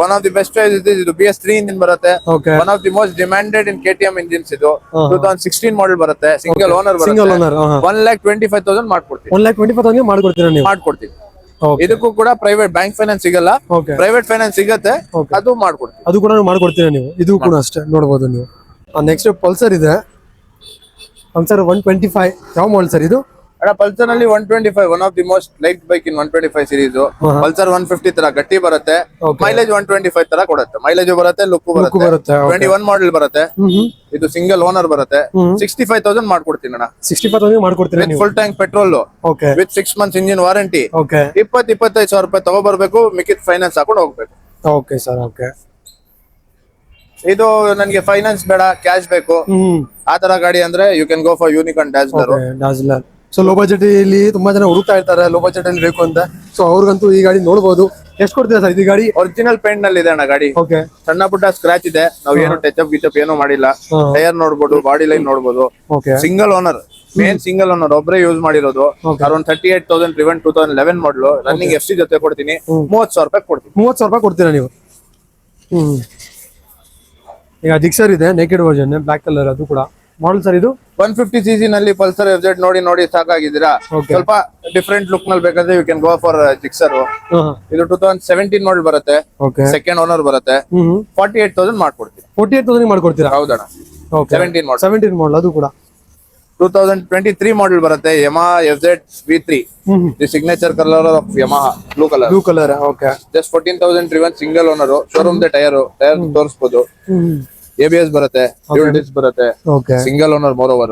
ಒನ್ ಆಫ್ ದಿ ಬೆಸ್ಟ್ ಇದು BS3 ಇಂಜಿನ್ ಬರುತ್ತೆ. Okay. One of the most demanded in KTM engines ಇದು. 2016 ಮಾಡೆಲ್ ಬರುತ್ತೆ, ಸಿಂಗಲ್ ಓನರ್ ಸಿಂಗಲ್ ಬರುತ್ತೆ. ಓನರ್. 1,25,000 ಮಾಡ್ಕೊಡ್ತೀವಿ. 1,20,000 ಮಾಡ್ಕೊಡ್ತೀರಾ ನೀವು? ಮಾಡ್ಕೊಡ್ತೀವಿ. ಓಕೆ. ಇದಕ್ಕೂ ಕೂಡ ಪ್ರೈವೇಟ್ ಬ್ಯಾಂಕ್ ಫೈನಾನ್ಸ್ ಸಿಗಲ್ಲ, ಓಕೆ. ಪ್ರೈವೇಟ್ ಫೈನಾನ್ಸ್ ಸಿಗತ್ತೆ, ಓಕೆ. ಅದು ಮಾಡ್ಕೊಡ್ತೀವಿ. ಅದು ಕೂಡ ನೀವು ಮಾಡ್ಕೊಡ್ತೀರಾ ನೀವು? ಇದು ಕೂಡ ಅಷ್ಟೇ ನೋಡ್ಬೋದು ನೀವು. ನೆಕ್ಸ್ಟ್ ಪಲ್ಸರ್ ಇದೆ, ಪಲ್ಸರ್ 125. ಯಾವ ಮಾಡೆಲ್ ಸರ್ ಇದು? ಅಣ್ಣ ಪಲ್ಸರ್ ನಲ್ಲಿ 125 one of the most like bike in 125 series. Pulsar 150 ತರ ಗಟ್ಟಿ ಬರುತ್ತೆ, Okay. ಮೈಲೇಜ್ 125 ತರ ಕೊಡುತ್ತೆ. ಮೈಲೇಜ್ ಬರುತ್ತೆ, ಲುಕ್ ಬರುತ್ತೆ, ಬರುತ್ತೆ. okay. 21 ಮಾಡೆಲ್ ಬರುತ್ತೆ. ಇದು ಸಿಂಗಲ್ ಓನರ್ ಬರುತ್ತೆ. 65,000 ಮಾಡ್ಕೊಡ್ತೀನಿ ಅಣ್ಣ. 65,000 ಮಾಡ್ಕೊಡ್ತೀರಾ ವಿತ್ ನೀವು? Full tank petrol, okay. With 6 months engine warranty. Okay. 25,000 ರೂಪಾಯಿ ತಗೋಬರ್ಬೇಕು, ಮಿಕ್ಕಿದ್ ಫೈನಾನ್ಸ್ ಹಾಕೊಂಡು ಹೋಗ್ಬೇಕು. Okay sir. ಓಕೆ. ಇದು ನನ್ಗೆ ಫೈನಾನ್ಸ್ ಬೇಡ, ಕ್ಯಾಶ್ ಬೇಕು, ಆ ತರ ಗಾಡಿ ಅಂದ್ರೆ you can go for Unicorn Dazzler. Dazzler. So low budget ಇಲ್ಲಿ ತುಂಬಾ ಜನ ಹುಡುಕ್ತಾ ಇರ್ತಾರೆ, ಲೋ ಬಜೆಟ್ ಅಲ್ಲಿ ಬೇಕು ಅಂತ. ಸೊ ಅವ್ರಿಗಂತೂ ಈ ಗಾಡಿ ನೋಡಬಹುದು. ಎಷ್ಟು ಕೊಡ್ತೀರಾ ಸರ್ ಇದು ಗಾಡಿ? ಒರಿಜಿನಲ್ ಪೇಂಟ್ ನಲ್ಲಿ ಇದೆ ಅಣ್ಣ ಗಾಡಿ. ಓಕೆ. ಸಣ್ಣ ಪುಟ್ಟ ಸ್ಕ್ರಾಚ್ ಇದೆ, ನಾವ್ ಏನು ಟಚ್ ಅಪ್ ಗಿಚಪ್ ಏನು ಮಾಡಿಲ್ಲ. ಟೈರ್ ನೋಡ್ಬೋದು, ಬಾಡಿ ಲೈನ್ ನೋಡ್ಬೋದು. Okay. Single owner, main single owner, ಒಬ್ಬರೇ ಯೂಸ್ ಮಾಡಿರೋದು. ಅರೌಂಡ್ 38,000 driven 2011 ಮಾಡಲು. ರನ್ನಿಂಗ್ FC ಜೊತೆ ಕೊಡ್ತೀನಿ, 30,000 ರೂಪಾಯಿ ಕೊಡ್ತೀನಿ. 30,000 ರೂಪಾಯಿ ಕೊಡ್ತೀರಾ ನೀವು? ಈಗ ಜಿಕ್ಸರ್ ಇದೆ, ನೇಕೆಡ್ ವರ್ಷನ್, ಬ್ಲಾಕ್ ಕಲರ್, ಅದು ಕೂಡ ಮಾಡೆಲ್ ಸರ್ ಇದು? 150cc ನಲ್ಲಿ ಪಲ್ಸರ್ FZ ನೋಡಿ ಸಾಕಾಗಿದ್ದೀರಾ? Okay. ಸ್ವಲ್ಪ ಡಿಫ್ರೆಂಟ್ ಲುಕ್ ನಲ್ಲಿ ಬೇಕಂದ್ರೆ you can go for Gixxer. ಇದು 2017 ಮಾಡೆಲ್ ಬರುತ್ತೆ, ಓಕೆ. ಸೆಕೆಂಡ್ ಓನರ್ ಬರುತ್ತೆ. 48,000 ಮಾಡ್ಕೊಡ್ತೀನಿ. 48,000 ಮಾಡ್ಕೊಡ್ತೀರಾ? ಹೌದಣ್ಣ. ಓಕೆ. 17 ಮಾಡೆಲ್. 17 ಮಾಡೆಲ್, ಅದು ಕೂಡ 2023 ಮಾಡೆಲ್ ಬರುತ್ತೆ. Yamaha FZ V3, the signature colour of Yamaha, blue colour. Blue colour. Okay. Just 14,000 driven, single owner. Showroom tyre ತೋರಿಸಬಹುದು. ABS ಬರುತ್ತೆ, ಡ್ಯುಯಲ್ ಡಿಸ್ಕ್ ಬರುತ್ತೆ, okay. Single owner moreover.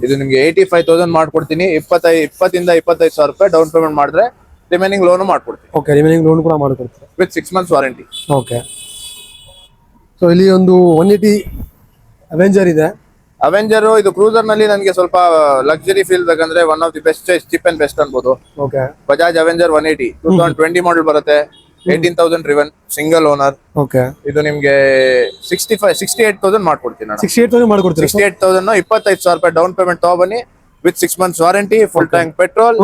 ಇದು ನಿಮ್ಗೆ 85,000 ಮಾಡ್ಕೊಡ್ತೀನಿ. 20,000 25,000 ರೂಪಾಯಿ ಡೌನ್ ಪೇಮೆಂಟ್ ಮಾಡಿದ್ರೆ ರಿಮೈನಿಂಗ್ ಲೋನ್ ಮಾಡ್ಕೊಡ್ತೀನಿ. Okay. Remaining loan ಕೂಡ ಮಾಡ್ಕೊಡ್ತೀರಾ? With 6 months warranty. Okay. So ಇಲ್ಲಿ ಒಂದು 180 ಅವೆಂಜರ್ ಇದೆ. ಅವೆಂಜರ್ ಇದು ಕ್ರೂಸರ್ ನಲ್ಲಿ ನನಗೆ ಸ್ವಲ್ಪ ಲಕ್ಸುರಿ ಫೀಲ್ ಬೇಕಂದ್ರೆ one of the best cheap and best ಅನ್ಬೋದು. ಓಕೆ. ಬಜಾಜ್ ಅವೆಂಜರ್ 180 2020 ಮಾಡೆಲ್ ಬರುತ್ತೆ. 18,000 driven, ಸಿಂಗಲ್ ಓನರ್. ಓಕೆ. ಇದು ನಿಮ್ಗೆ 68,000 ಮಾಡ್ಕೊಡ್ತೀನಿ ನಾನು. 68,000 ಮಾಡ್ಕೊಡ್ತೀರಾ? 68,000 25,000 ರೂಪಾಯಿ ಡೌನ್ ಪೇಮೆಂಟ್ ತಗೊಬನ್ನಿ, with 6 months warranty, full tank petrol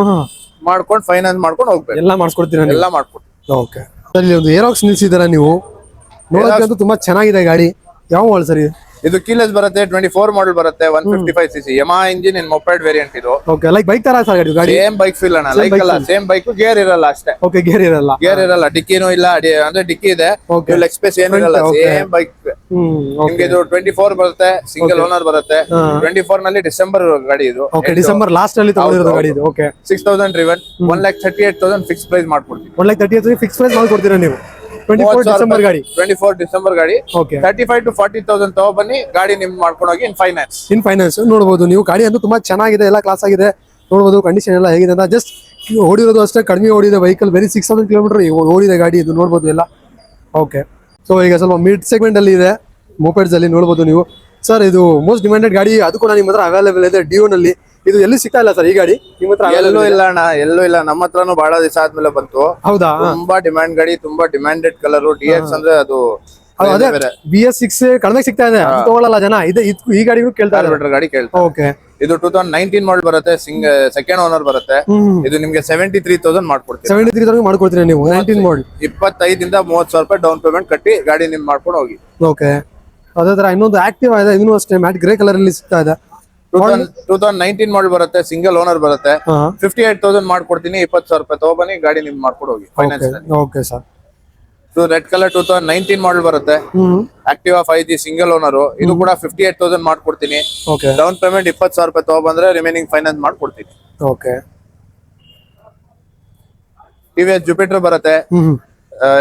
ಮಾಡ್ಕೊಂಡು ಫೈನಾನ್ಸ್ ಮಾಡ್ಕೊಂಡು ಹೋಗ್ಬೇಕು. ಎಲ್ಲ ಮಾಡಿಸ್ಕೊಡ್ತೀರಾ? ಎಲ್ಲ ಮಾಡ್ಕೊಡ್ತೀನಿ. ಓಕೆ. ಸರ್ ಇಲ್ಲಿ ಒಂದು ಏರಾಕ್ಸ್ ನಿಲ್ಸಿದಾರ ನೀವು, ನೋಡೋಕೆ ತುಂಬಾ ಚೆನ್ನಾಗಿದೆ ಗಾಡಿ. ಯಾವ ಮಾಡೆಲ್ ಸರ್ ಇದು? ಇದು ಕೀಲೆಸ್ ಬರುತ್ತೆ, 24 ಮಾಡೆಲ್ ಬರುತ್ತೆ, 155cc Yamaha ಇಂಜಿನ್ ಇನ್ ಮೊಪೆಡ್ ವೇರಿಯಂಟ್. ಇದು ಓಕೆ. ಲೈಕ್ ಬೈಕ್ ತರ ಸರ್ ಗಾಡಿ? ಸೇಮ್ ಬೈಕ್ ಫೀಲ್ ಅಣ್ಣ, ಲೈಕ್ ಅಲ್ಲ, ಸೇಮ್ ಬೈಕ್, ಗೇರ್ ಇರಲ್ಲ ಅಷ್ಟೇ. ಓಕೆ. ಗೇರ್ ಇರಲ್ಲ? ಗೇರ್ ಇರಲ್ಲ, ಡಿಕ್ಕಿನೂ ಇಲ್ಲ, ಅಂದ್ರೆ ಡಿಕ್ಕಿ ಇದೆ, ಲೆಗ್ ಸ್ಪೇಸ್ ಏನು ಇರಲ್ಲ, ಸೇಮ್ ಬೈಕ್. ನಿಮ್ಗೆ ಇದು 24 ಬರುತ್ತೆ, ಸಿಂಗಲ್ ಓನರ್ ಬರುತ್ತೆ. 24 ನಲ್ಲಿ ಡಿಸೆಂಬರ್ ಗಾಡಿ ಇದು. ಓಕೆ. ಡಿಸೆಂಬರ್ ಲಾಸ್ಟ್ ಅಲ್ಲಿ ತಗೊಂಡಿರೋದು ಗಾಡಿ ಇದು. ಓಕೆ. 6,000 driven, 1,38,000 ಫಿಕ್ಸ್ ಪ್ರೈಸ್ ಮಾಡ್ಕೊಡ್ತೀನಿ. 1,38,000 ಫಿಕ್ಸ್ ಪ್ರೈಸ್ ಮಾಡ್ಕೊಡ್ತೀರಾ ನೀವು? 24 ಡಿಸೆಂಬರ್ ಗಾಡಿ. 24 ಡಿಸೆಂಬರ್ ಗಾಡಿ. ಓಕೆ. 35,000 to 40,000 ತಗೊಬನ್ನಿ, ಗಾಡಿ ನಿಮ್ಗೆ ಮಾಡ್ಕೊಂಡು ಹೋಗಿ ಇನ್ ಫೈನಾನ್ಸ್. ಇನ್ ಫೈನಾನ್ಸ್ ನೋಡಬಹುದು ನೀವು. ಗಾಡಿ ಅಂತೂ ತುಂಬಾ ಚೆನ್ನಾಗಿದೆ, ಎಲ್ಲ ಕ್ಲಾಸ್ ಆಗಿದೆ. ನೋಡಬಹುದು ಕಂಡೀಷನ್ ಎಲ್ಲ ಹೇಗಿದೆ ಅಂತ. ಜಸ್ಟ್ ಓಡಿರೋದು ಅಷ್ಟೇ, ಕಡಿಮೆ ಓಡಿದೆ ವೆಹಿಕಲ್, ಬರೀ 6,000 ಕಿಲೋಮೀಟರ್ ಓಡಿದೆ ಗಾಡಿ ಇದು, ನೋಡಬಹುದು ಎಲ್ಲ. ಓಕೆ. ಸೊ ಈಗ ಸ್ವಲ್ಪ ಮಿಡ್ ಸೆಗ್ಮೆಂಟ್ ಅಲ್ಲಿ ಇದೆ, ಮೋಪೆಡ್ಸ್ ಅಲ್ಲಿ ನೋಡಬಹುದು ನೀವು. ಸರ್ ಇದು ಮೋಸ್ಟ್ ಡಿಮ್ಯಾಂಡೆಡ್ ಗಾಡಿ, ಅದು ಕೂಡ ನಿಮ್ಮ ಹತ್ರ ಅವೈಲೇಬಲ್ ಇದೆ ಡಿಯೋ ನಲ್ಲಿ. ಇದು ಎಲ್ಲಿ ಸಿಗ್ತಾ ಇಲ್ಲ ಸರ್ ಈ ಗಾಡಿ ನಿಮ್ಮ ಹತ್ರ? ಎಲ್ಲೂ ಇಲ್ಲ ಅಣ್ಣ, ಎಲ್ಲೂ ಇಲ್ಲ. ನಮ್ಮ ಹತ್ರನು ಬಹಳ ದಿವಸ ಆದ್ಮೇಲೆ ಬಂತು. ಹೌದಾ? ತುಂಬಾ ಡಿಮ್ಯಾಂಡ್ ಗಾಡಿ, ತುಂಬಾ ಡಿಮ್ಯಾಂಡೆಡ್ ಕಲರ್. DX ಅಂದ್ರೆ ಅದು ಅದೇ BS6 ಕಡಿಮೆ ಸಿಗ್ತಾ ಇದೆ, ಅದು ತಗೊಳ್ಳಲ್ಲ ಜನ. ಈ ಗಾಡಿಗೂ ಕೇಳ್ತಾ ಇದ್ದಾರೆ, ಗಾಡಿ ಕೇಳ್ತಾರೆ. ಓಕೆ. ಇದು 2019 ಮಾಡೆಲ್ ಬರುತ್ತೆ, ಸೆಕೆಂಡ್ ಓನರ್ ಬರುತ್ತೆ. ಇದು ನಿಮ್ಗೆ 73,000 ಮಾಡ್ಕೊಡ್ತೀವಿ. 73,000 ಮಾಡ್ಕೊಡ್ತೀರಾ ನೀವು? 19 ಮಾಡೆಲ್. 25,000 ಇಂದ 30,000 ರೂಪಾಯಿ ಡೌನ್ ಪೇಮೆಂಟ್ ಕಟ್ಟಿ ಗಾಡಿ ನಿಮ್ ಮಾಡ್ಕೊಂಡು ಹೋಗಿ. ಓಕೆ. ಅದೇ ತರ ಇನ್ನೊಂದು ಆಕ್ಟಿವ್ ಇದೆ, ಇದನ್ನು ಅಷ್ಟೇ ಮ್ಯಾಟ್ ಗ್ರೇ ಕಲರ್ ಅಲ್ಲಿ ಸಿಗ್ತಾ ಇದೆ. 2019 ಮಾಡೆಲ್ ಬರುತ್ತೆ, ಸಿಂಗಲ್ ಓನರ್ ಬರುತ್ತೆ. 58,000 ಮಾಡ್ಕೊಡ್ತೀನಿ, 20,000 ರೂಪಾಯಿ ತಗೊಬನ್ನಿ, ಗಾಡಿ ನಿಮ್ ಮಾಡ್ಕೊಂಡು ಹೋಗಿ finance. Okay sir. Red colour 2019 model ಬರುತ್ತೆ, ಆಕ್ಟಿವಾ 5G ಸಿಂಗಲ್ ಓನರ್. ಇದು ಕೂಡ 58,000 ಮಾಡ್ಕೊಡ್ತೀನಿ. ಓಕೆ. ಡೌನ್ ಪೇಮೆಂಟ್ 20,000 ರೂಪಾಯಿ ತಗೊಬಂದ್ರೆ ರಿಮೈನಿಂಗ್ ಫೈನಾನ್ಸ್ ಮಾಡ್ಕೊಡ್ತೀನಿ. ಓಕೆ. TVS ಜುಪಿಟರ್ ಬರುತ್ತೆ,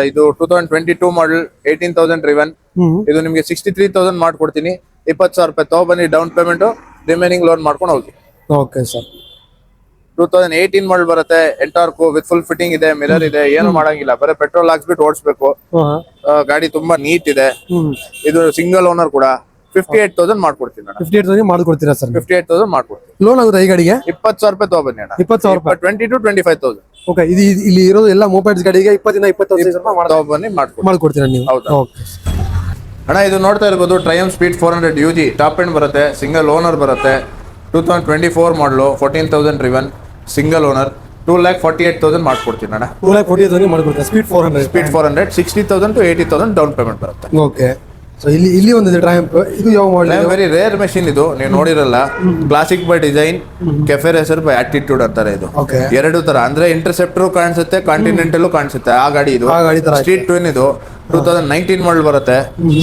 ಇದು 2022 ಮಾಡಲ್ 18,000 ಡ್ರಿವನ್. ಇದು ನಿಮ್ಗೆ 63,000 ಮಾಡ್ಕೊಡ್ತೀನಿ. 20,000 ರೂಪಾಯಿ ತಗೊಬನ್ನಿ ಡೌನ್ ಪೇಮೆಂಟ್, ರಿಮೈನಿಂಗ್ ಲೋನ್ ಮಾಡ್ಕೊಂಡು ಹೋಗಿ. Okay sir. 2018 ಮಾಡಲ್ ಬರುತ್ತೆ. ಎಂಟಾರ್ಕು ವಿತ್ ಫುಲ್ ಫಿಟ್ಟಿಂಗ್ ಇದೆ, ಮಿರರ್ ಇದೆ, ಏನು ಮಾಡಂಗಿಲ್ಲ, ಬರೀ ಪೆಟ್ರೋಲ್ ಹಾಕ್ಸ್ಬಿಟ್ಟು ಓಡಿಸ್ಬೇಕು. ಗಾಡಿ ತುಂಬಾ ನೀಟ್ ಇದೆ. ಇದು ಸಿಂಗಲ್ ಓನರ್ ಕೂಡ. 58,000 ಮಾಡ್ಕೊಡ್ತೀನಿ ಅಣ್ಣ. 58,000 ಮಾಡ್ಕೊಡ್ತೀರಾ ಸರ್? 58,000 ಮಾಡ್ಕೊಡ್ತೀನಿ. ಲೋನ್ ಆಗುತ್ತಾ ಈ ಗಾಡಿಗೆ? 20,000 ರೂಪಾಯಿ ತಗೊಬನ್ನಿ ಅಣ್ಣ. 20,000 ರೂಪಾಯಿ. 20 to 25,000. ಓಕೆ, ಇದು ಇಲ್ಲಿ ಇರೋದು ಎಲ್ಲ ಮೊಬೈಲ್ಸ್ ಗಾಡಿಗೆ 20,000 ತಗೊಬನ್ನಿ ಮಾಡ್ಕೊಡ್ತೀರಾ ನೀವು? ಹೌದಾ? ಓಕೆ ಅಣ್ಣ, ಇದು ನೋಡ್ತಾ ಇರ್ಬೋದು triumph speed 400 UG top end ಬರುತ್ತೆ. ಸಿಂಗಲ್ ಓನರ್ ಬರುತ್ತೆ. 2024 ಮಾಡಲು 14,000 ಡ್ರಿವನ್, ಸಿಂಗಲ್ ಓನರ್. 2,48,000 ಮಾಡ್ಕೊಡ್ತೀನಿ ಅಣ್ಣ. 2,48,000 ಮಾಡ್ಕೊಡ್ತೀರಾ? Speed 400. Speed 400, 60,000 to 80,000 down payment ಬರುತ್ತೆ. ಓಕೆ. ಸೊ ಇಲ್ಲಿ ಒಂದಿದೆ ಟ್ರಯಂಫ್. ಇದು ಯಾವ ಮಾಡಲ್? ವೆರಿ ರೇರ್ ಮೆಷಿನ್ ಇದು, ನೀವು ನೋಡಿರಲ್ಲ. Classic by design, cafe racer by attitude ಅಂತಾರೆ ಇದು. ಎರಡು ತರ ಅಂದ್ರೆ ಇಂಟರ್ಸೆಪ್ಟರ್ ಕಾಣಿಸುತ್ತೆ, ಕಾಂಟಿನೆಂಟಲ್ ಕಾಣಿಸುತ್ತೆ. ಆ ಗಾಡಿ ಇದು ಸ್ಟ್ರೀಟ್ ಟ್ವಿನ್. ಇದು 2019 ಮಾಡಲ್ ಬರುತ್ತೆ.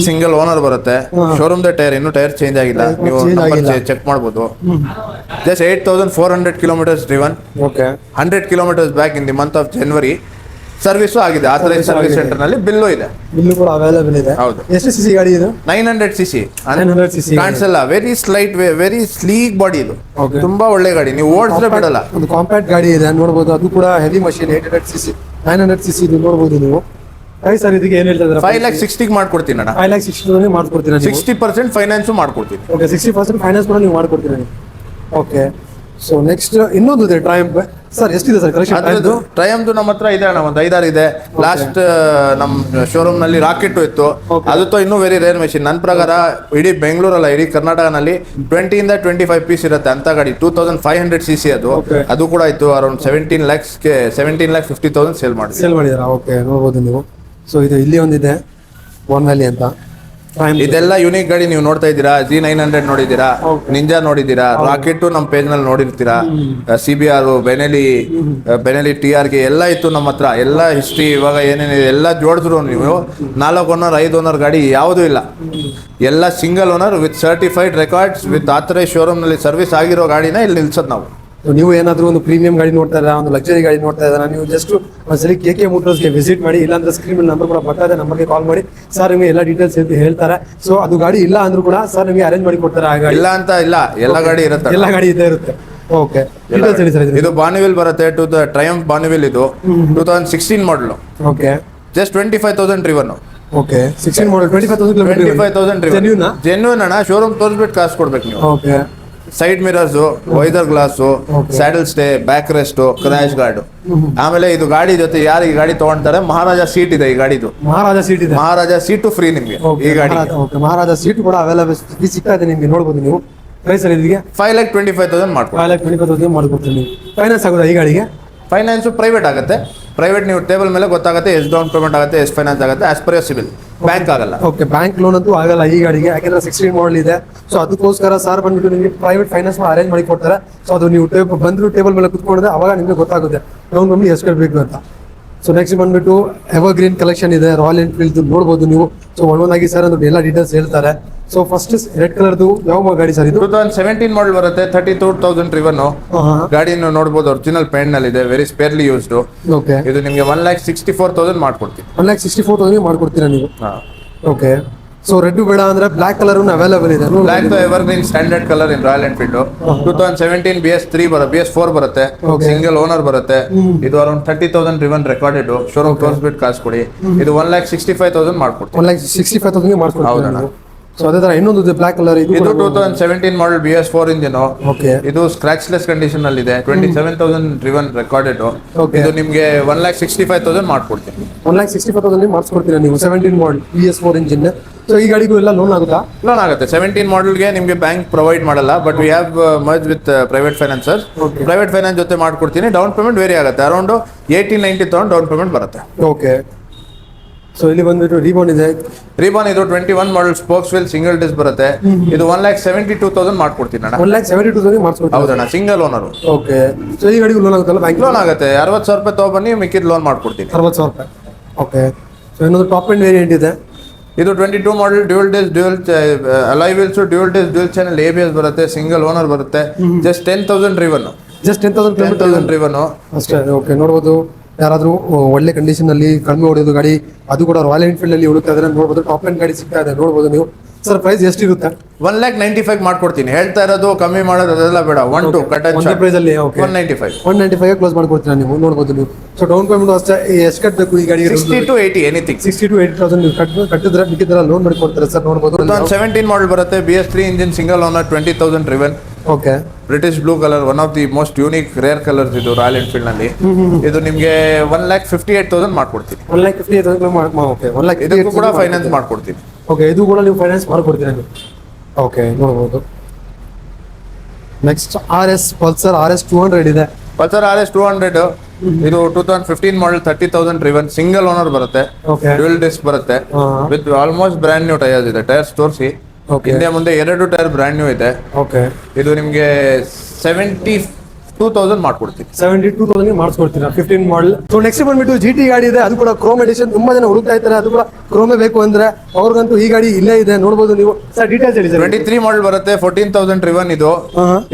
ಸಿಂಗಲ್ ಓನರ್ ಬರುತ್ತೆ. ಶೋರೂಮ್ ಟೈರ್, ಇನ್ನೂ ಟೈರ್ ಚೇಂಜ್ ಆಗಿಲ್ಲ, ನೀವು ಚೆಕ್ ಮಾಡಬಹುದು. Just 8,400 kilometres driven. 100 kilometres back in the month of January. Service ಆಗಿದೆ. ಆಥರೈಸ್ ಸರ್ವಿಸ್ ಸೆಂಟರ್ ನಲ್ಲಿ ಬಿಲ್ಲು ಇದೆ. ಬಿಲ್ಲು ಕೂಡ ಅವೈಲೇಬಲ್ ಇದೆ. ಹೌದು. ಎಷ್ಟು ಸಿಸಿ ಗಾಡಿ ಇದು? 900 cc. 900 cc ಕಾಣಿಸಲ್ಲ. Very slight, very sleek body ಇದು. ತುಂಬಾ ಒಳ್ಳೆ ಗಾಡಿ, ನೀವು ಓಡಿದ್ರೆ ಬಿಡಲ್ಲ. ಒಂದು ಕಾಂಪ್ಯಾಕ್ಟ್ ಗಾಡಿ ಇದೆ ನೋಡಬಹುದು. ಅದು ಕೂಡ ಹೆವಿ ಮಷೀನ್. 800 cc 900 cc ಇದು ನೋಡಬಹುದು ನೀವು. ಸರ್ ಇದಕ್ಕೆ ಏನ್ ಹೇಳ್ತಾ ಇದ್ದೀರಾ? 5,60,000 ಮಾಡ್ಕೊಡ್ತೀನಿ ಅಣ್ಣ. 5,60,000 ಮಾಡ್ಕೊಡ್ತೀರಾ? 60% ಫೈನಾನ್ಸ್ ಮಾಡ್ಕೊಡ್ತೀನಿ. ಓಕೆ, 60% ಫೈನಾನ್ಸ್ ಕೂಡ ನೀವು ಮಾಡ್ಕೊಡ್ತೀರಾ? ಓಕೆ. ಸೊ ನೆಕ್ಸ್ಟ್ ಇನ್ನೊಂದು ಇದೆ ಟ್ರಯಂಫ್. ಸರ್ ಎಷ್ಟಿದೆ ಸರ್ ಕಲೆಕ್ಷನ್? ಟ್ರಯಂಫ್ ನಮ್ಮ ಹತ್ರ ಇದೆ ಅಣ್ಣ, ಒಂದು 5-6 ಇದೆ. ಲಾಸ್ಟ್ ನಮ್ಮ ಶೋರೂಮ್ ನಲ್ಲಿ ರಾಕೆಟ್ ಇತ್ತು. ಅದು ಇನ್ನೂ ವೆರಿ ರೇರ್ ಮೆಷಿನ್. ನನ್ನ ಪ್ರಕಾರ ಇಡೀ ಬೆಂಗಳೂರಲ್ಲ, ಇಡೀ ಕರ್ನಾಟಕನಲ್ಲಿ 20 ಇಂದ 25 ಪೀಸ್ ಇರುತ್ತೆ ಅಂತ ಗಾಡಿ. 2,500 cc ಅದು ಕೂಡ ಇತ್ತು. ಅರೌಂಡ್ 17,50,000 ಸೇಲ್ ಮಾಡಿದ್ದೀರಾ? ಓಕೆ, ನೋಡ್ಬೋದು ನೀವು. ಸೊ ಇದು ಇಲ್ಲಿ ಒಂದಿದೆ ಒನ್ ವ್ಯಾಲಿ ಅಂತ. ಇದೆಲ್ಲ ಯೂನಿಕ್ ಗಾಡಿ ನೀವು ನೋಡ್ತಾ ಇದ್ದೀರಾ. G900 ನೋಡಿದ್ದೀರಾ, ನಿಂಜಾ ನೋಡಿದ್ದೀರಾ, ರಾಕೆಟ್ ನಮ್ಮ ಪೇಜ್ ನಲ್ಲಿ ನೋಡಿರ್ತೀರಾ. CBR, ಬೆನೆಲಿ TRK ಎಲ್ಲ ಇತ್ತು ನಮ್ಮ ಹತ್ರ. ಎಲ್ಲ ಹಿಸ್ಟ್ರಿ ಇವಾಗ ಏನೇನಿದೆ ಎಲ್ಲ ಜೋಡಿದ್ರು ನೀವು. 4 ಓನರ್ 5 ಓನರ್ ಗಾಡಿ ಯಾವುದೂ ಇಲ್ಲ. ಎಲ್ಲ single owner with certified records, with authorise showroom ನಲ್ಲಿ ಸರ್ವಿಸ್ ಆಗಿರೋ ಗಾಡಿನ ಇಲ್ಲಿ ನಿಲ್ಸೋದು ನಾವು. ನೀವು ಏನಾದರೂ ಒಂದು ಪ್ರೀಮಿಯಂ ಗಾಡಿ ನೋಡ್ತಾ ಇದ್ದೀರಾ, ಒಂದು ಲಕ್ಸರಿ ಗಾಡಿ ನೋಡ್ತಾ ಇದ್ದೀರಾ, ನೀವು ಜಸ್ಟ್ ಒಂದ್ಸಲಿ KK ಮೋಟರ್ಸ್ಗೆ ವಿಸಿಟ್ ಮಾಡಿ. ಇಲ್ಲಾಂದ್ರೆ ಸ್ಕ್ರೀನ್ ಮೇಲೆ ನಂಬರ್ ಕೂಡ ಬರ್ತಾ ಇದೆ, ನಂಬರ್ಗೆ ಕಾಲ್ ಮಾಡಿ. ಸರ್ ನಿಮಗೆ ಎಲ್ಲ ಡೀಟೇಲ್ಸ್ ಹೇಳ್ತಾರೆ. ಸೊ ಅದು ಗಾಡಿ ಇಲ್ಲ ಅಂದ್ರೂ ಕೂಡ ಸರ್ ನಿಮಗೆ ಅರೇಂಜ್ ಮಾಡಿ ಕೊಡ್ತಾರೆ. ಆ ಗಾಡಿ ಇಲ್ಲ ಅಂತ ಇಲ್ಲ, ಎಲ್ಲ ಗಾಡಿ ಇರುತ್ತೆ. ಎಲ್ಲ ಗಾಡಿ ಇದ್ದೇ ಇರುತ್ತೆ. ಓಕೆ, ಡೀಟೇಲ್ಸ್ ಹೇಳಿ ಸರ್. ಇದು ಬಾನಿವಿಲ್ ಬರುತ್ತೆ. ಟ್ರಯಂಫ್ ಬಾನಿವಿಲ್ ಇದು 2016 model. Okay, just 25,000 driven. Okay, 16 model 25,000 driven. Genuine ಅಣ್ಣ. ಶೋರೂಮ್ ತೋರಿಸ್ಬಿಟ್ಟು ಕಾಸು ಕೊಡ್ಬೇಕು ನೀವು. Okay. Side mirrors, visor glass, saddle stay, back rest, crash guard. ಆಮೇಲೆ ಇದು ಗಾಡಿ ಜೊತೆ ಯಾರು ಈ ಗಾಡಿ ತಗೊಂತಾರೆ, ಮಹಾರಾಜ ಸೀಟ್ ಇದೆ ಈ ಗಾಡಿದು. ಮಹಾರಾಜ ಸೀಟ್ ಇದೆ. ಮಹಾರಾಜ ಸೀಟು ಫ್ರೀ ನಿಮ್ಗೆ ಈ ಗಾಡಿ. ಮಹಾರಾಜ ಸೀಟ್ ಕೂಡ ಅವೈಲೇಬಲ್ ಸಿಗ್ತಾ ಇದೆ ನಿಮ್ಗೆ, ನೋಡಬಹುದು ನೀವು. ಪ್ರೈಸ್ ಇದಕ್ಕೆ 5,25,000 ಮಾಡ್ಕೊಡ್ತೀವಿ. 5,25,000 ಮಾಡ್ಕೊಡ್ತೀವಿ ನೀವು. ಫೈನಾನ್ಸ್ ಆಗೋದಾ ಈ ಗಾಡಿಗೆ? ಫೈನಾನ್ಸ್ ಪ್ರೈವೇಟ್ ಆಗುತ್ತೆ. ಪ್ರೈವೇಟ್ ನೀವು ಟೇಬಲ್ ಮೇಲೆ ಗೊತ್ತಾಗುತ್ತೆ ಎಷ್ಟು ಡೌನ್ ಪೇಮೆಂಟ್ ಆಗುತ್ತೆ, ಎಷ್ಟು ಫೈನಾನ್ಸ್ ಆಗುತ್ತೆ. As per CIBIL. ಬ್ಯಾಂಕ್ ಆಗಲ್ಲ. ಓಕೆ, ಬ್ಯಾಂಕ್ ಲೋನ್ ಅಂತೂ ಆಗಲ್ಲ ಈ ಗಾಡಿಗೆ, ಯಾಕಂದ್ರೆ 16 ಮಾಡಲ್ ಇದೆ. ಸೊ ಅದಕ್ಕೋಸ್ಕರ ಸರ್ ಬಂದ್ಬಿಟ್ಟು ನಿಮಗೆ ಪ್ರೈವೇಟ್ ಫೈನಾನ್ಸ್ ಅರೇಂಜ್ ಮಾಡಿ ಕೊಡ್ತಾರೆ. ಸೊ ಅದು ನೀವು ಬಂದ್ರು ಟೇಬಲ್ ಮೇಲೆ ಕುತ್ಕೊಂಡಿದ್ರೆ ಅವಾಗ ನಿಮಗೆ ಗೊತ್ತಾಗುತ್ತೆ ಡೌನ್ ಪೇಮೆಂಟ್ ಎಷ್ಟು ಕಟ್ಟಬೇಕು ಅಂತ. ಸೊ ನೆಕ್ಸ್ಟ್ ಬಂದ್ಬಿಟ್ಟು ಎವರ್ ಗ್ರೀನ್ ಕಲೆಕ್ಷನ್ ಇದೆ. ರಾಯಲ್ ಎನ್ಫೀಲ್ಡ್ ನೋಡ್ಬೋದು ನೀವು. ಸೊ ಒಂದೊಂದಾಗಿ ಸರ್ ಅಂದ್ರೆ ಎಲ್ಲ ಡೀಟೇಲ್ಸ್ ಹೇಳ್ತಾರೆ. ಸೊ ಫಸ್ಟ್ ರೆಡ್ ಕಲರ್ದು ಯಾವ ಗಾಡಿ ಸರ್ ಇದು? 2017 ಮಾಡಲ್ ಬರುತ್ತೆ. 32,000 ಡ್ರಿವನ್ ಗಾಡಿ ನೋಡಬಹುದು. ಒರಿಜಿನಲ್ ಪೇಂಟ್ ನಲ್ಲಿ ಇದೆ. Very ಸ್ಪೇರ್ಲಿ used. ಓಕೆ, ಇದು ನಿಮಗೆ 1,64,000 ಮಾಡ್ಕೊಡ್ತೀವಿ. 1,64,000 ಮಾಡ್ಕೊಡ್ತೀರಾ ನೀವು? ಓಕೆ. ಸೊ ರೆಡ್ ಬೇಡ ಅಂದ್ರೆ ಬ್ಲಾಕ್ ಕಲರ್ ಅವೈಲೇಬಲ್ ಇದೆ. Black evergreen standard colour in Royal Enfield. 2017 BS4 ಬರುತ್ತೆ. ಸಿಂಗಲ್ ಓನರ್ ಬರುತ್ತೆ. ಇದು ಅರೌಂಡ್ 30,000 ಡ್ರಿವನ್ ರೆಕಾರ್ಡೆಡ್. ಶೋರೂಮ್ ತೋರಿಸ್ಬಿಟ್ಟು ಕಾಸು ಕೊಡಿ. ಇದು 1,65,000 ಮಾಡ್ಕೊಡ್ತೀವಿ. 1,65,000 ಮಾಡ್ಕೊಡ್ತೀವಿ. ಸೊ ಅದೇ ತರ ಇನ್ನೊಂದು ಬ್ಲಾಕ್ ಕಲರ್ ಇದು 2017 ಮಾಡಲ್ BS4 ಇಂಜಿನ್. ಓಕೆ, ಇದು ಸ್ಕ್ರಾಚ್ಲೆಸ್ ಕಂಡೀಷನ್ ಅಲ್ಲಿ ಇದೆ. 27,000 ಡ್ರಿವನ್ ರೆಕಾರ್ಡೆಡ್. ಇದು ನಿಮಗೆ 1,65,000 ಮಾಡ್ಕೊಡ್ತೀನಿ. 1,65,000 ಮಾಡಿಸ್ಕೊಡ್ತೀರಾ ನೀವು? 17 ಮಾಡಲ್ BS4 ಇಂಜಿನ್. ಸೊ ಈ ಗಾಡಿಗೂ ಎಲ್ಲ ಲೋನ್ ಆಗುತ್ತಾ? ಲೋನ್ ಆಗುತ್ತೆ. 17 ಮಾಡಲ್ಗೆ ನಿಮಗೆ ಬ್ಯಾಂಕ್ ಪ್ರೊವೈಡ್ ಮಾಡಲ್ಲ, but we have merge with private financers. Private finance ಜೊತೆ ಮಾಡ್ಕೊಡ್ತೀನಿ. ಡೌನ್ ಪೇಮೆಂಟ್ ವೇರಿ ಆಗುತ್ತೆ. ಅರೌಂಡ್ 18,90,000 ಡೌನ್ ಪೇಮೆಂಟ್ ಬರುತ್ತೆ. ಓಕೆ. ಸೊ ಇಲ್ಲಿ ಬಂದ್ಬಿಟ್ಟು ರೀಬಾನ್ ಇದೆ. ರೀಬಾನ್ ಇದು 21 model spokes wheel single disc ಬರುತ್ತೆ. ಇದು 1,72,000 ಮಾಡ್ಕೊಡ್ತೀನಿ ಅಣ್ಣ. 1,72,000 ಮಾಡಿಸ್ಕೊಡ್ತೀನಿ. ಹೌದಣ್ಣ, ಸಿಂಗಲ್ ಓನರ್. ಓಕೆ. ಸೊ ಈ ಗಾಡಿಗೂ ಲೋನ್ ಆಗುತ್ತಲ್ಲ? ಬ್ಯಾಂಕ್ ಲೋನ್ ಆಗುತ್ತೆ. 60,000 ರೂಪಾಯಿ ತಗೊಬನ್ನಿ, ಮಿಕ್ಕಿದ ಲೋನ್ ಮಾಡ್ಕೊಡ್ತೀನಿ. 60,000 ರೂಪಾಯಿ. ಓಕೆ. ಸೊ ಇನ್ನೊಂದು ಟಾಪ್ ಎಂಡ್ ವೇರಿಯಂಟ್ ಇದೆ. ಇದು 22 model dual disc, alloy wheels, dual disc, dual channel ABS ಬರುತ್ತೆ. ಸಿಂಗಲ್ ಓನರ್ ಬರುತ್ತೆ. Just 10,000 driven. ಜಸ್ಟ್ 10,000 ಡ್ರಿವನ್ ಅಷ್ಟೇ. ಓಕೆ, ನೋಡ್ಬೋದು ಯಾರಾದ್ರೂ ಒಳ್ಳೆ ಕಂಡೀಷನ್ ಅಲ್ಲಿ ಕಡಿಮೆ ಹೊಡೆಯೋದು ಗಾಡಿ ಅದು ಕೂಡ ರಾಯಲ್ ಎನ್ಫೀಲ್ಡ್ ಅಲ್ಲಿ ಹುಡುಕ್ತಾ ಇದ್ರೆ ನೋಡ್ಬೋದು. ಟಾಪ್ ಎಂಡ್ ಗಾಡಿ ಸಿಗ್ತಾ ಇದೆ ನೋಡ್ಬೋದು ನೀವು. ಸರ್ ಪ್ರೈಸ್ ಎಷ್ಟಿರುತ್ತೆ? 1,95,000 ಮಾಡ್ಕೊಡ್ತೀನಿ. ಹೇಳ್ತಾ ಇರೋದು ಕಮ್ಮಿ ಮಾಡೋದು ಅದೆಲ್ಲ ಬೇಡ. 1-2 ಕಟ್ ಅಂಡ್ ಶಾರ್ಟ್ ಪ್ರೈಸ್ ಅಲ್ಲಿ 195 ಕ್ಲೋಸ್ ಮಾಡ್ಕೊಡ್ತೀರಾ ನೀವು ನೋಡ್ಬೋದು ನೀವು. ಸೊ ಡೌನ್ ಪೇಮೆಂಟ್ ಅಷ್ಟೇ ಎಷ್ಟು ಕಟ್ಟಬೇಕು ಈ ಗಾಡಿಗೆ? 60 to 80 ಎನಿಥಿಂಗ್. 60 to 80,000 ನೀವು ಕಟ್ಟಿದ್ರೆ ಮಿಕ್ಕಿದ್ರೆ ಲೋನ್ ಮಾಡಿ ಕೊಡ್ತಾರೆ ಸರ್ ನೋಡ್ಬೋದು. 2017 ಮಾಡಲ್ ಬರುತ್ತೆ, BS3 engine, single owner, 20,000 driven. Okay. British blue colour, one of the most unique rare colours ಇದು ರಾಯಲ್ ಎನ್ಫೀಲ್ಡ್ ನಲ್ಲಿ. ಇದು ನಿಮ್ಗೆ 1,58,000 ಮಾಡ್ಕೊಡ್ತೀನಿ. 1,58,000 ಓಕೆ. ಇದಕ್ಕೂ ಕೂಡ ಫೈನಾನ್ಸ್ ಮಾಡ್ಕೊಡ್ತೀನಿ. ಓಕೆ, ಇದು ಕೂಡ ನೀವು ಫೈನಾನ್ಸ್ ಮಾಡ್ಕೊಡ್ತೀರಾ ನೀವು? ಓಕೆ ನೋಡ್ಬೋದು. ನೆಕ್ಸ್ಟ್ RS ಪಲ್ಸರ್ RS 200 ಇದೆ. ಪಲ್ಸರ್ RS 200 ಇದು 2015 ಮಾಡಲ್, 30,000 ಡ್ರಿವನ್, ಸಿಂಗಲ್ ಓನರ್ ಬರುತ್ತೆ, ಡ್ಯುಯಲ್ ಡಿಸ್ಕ್ ಬರುತ್ತೆ, with almost brand new tyres ಇದೆ. ಟೈರ್ಸ್ ತೋರಿಸಿ. ಹಿಂದೆ ಮುಂದೆ 2 ಟೈರ್ ಬ್ರ್ಯಾಂಡ್ ನ್ಯೂ ಇದೆ. ಓಕೆ. ಇದು ನಿಮ್ಗೆ 72,000 ಮಾಡ್ಕೊಡ್ತೀನಿ. 72,000 ಮಾಡಿಸ್ಕೊಡ್ತೀರಾ 15 ಮಾಡಲ್. ಸೊ ನೆಕ್ಸ್ಟ್ ಬಂದ್ಬಿಟ್ಟು GT ಗಾಡಿ ಇದೆ, ಅದು ಕೂಡ ಕ್ರೋಮ್ ಎಡಿಷನ್. ತುಂಬಾ ಜನ ಹುಡುಕ್ತಾ ಇರ್ತಾರೆ, ಅದು ಕೂಡ ಕ್ರೋಮೇ ಬೇಕು ಅಂದ್ರೆ ಅವ್ರಿಗಂತೂ ಈ ಗಾಡಿ ಇಲ್ಲೇ ಇದೆ ನೋಡ್ಬೋದು ನೀವು. ಸರ್ ಡೀಟೇಲ್ಸ್ ಹೇಳಿ ಸರ್. 23 ಮಾಡಲ್ ಬರುತ್ತೆ, 14,000 ಡ್ರಿವನ್ ಇದು.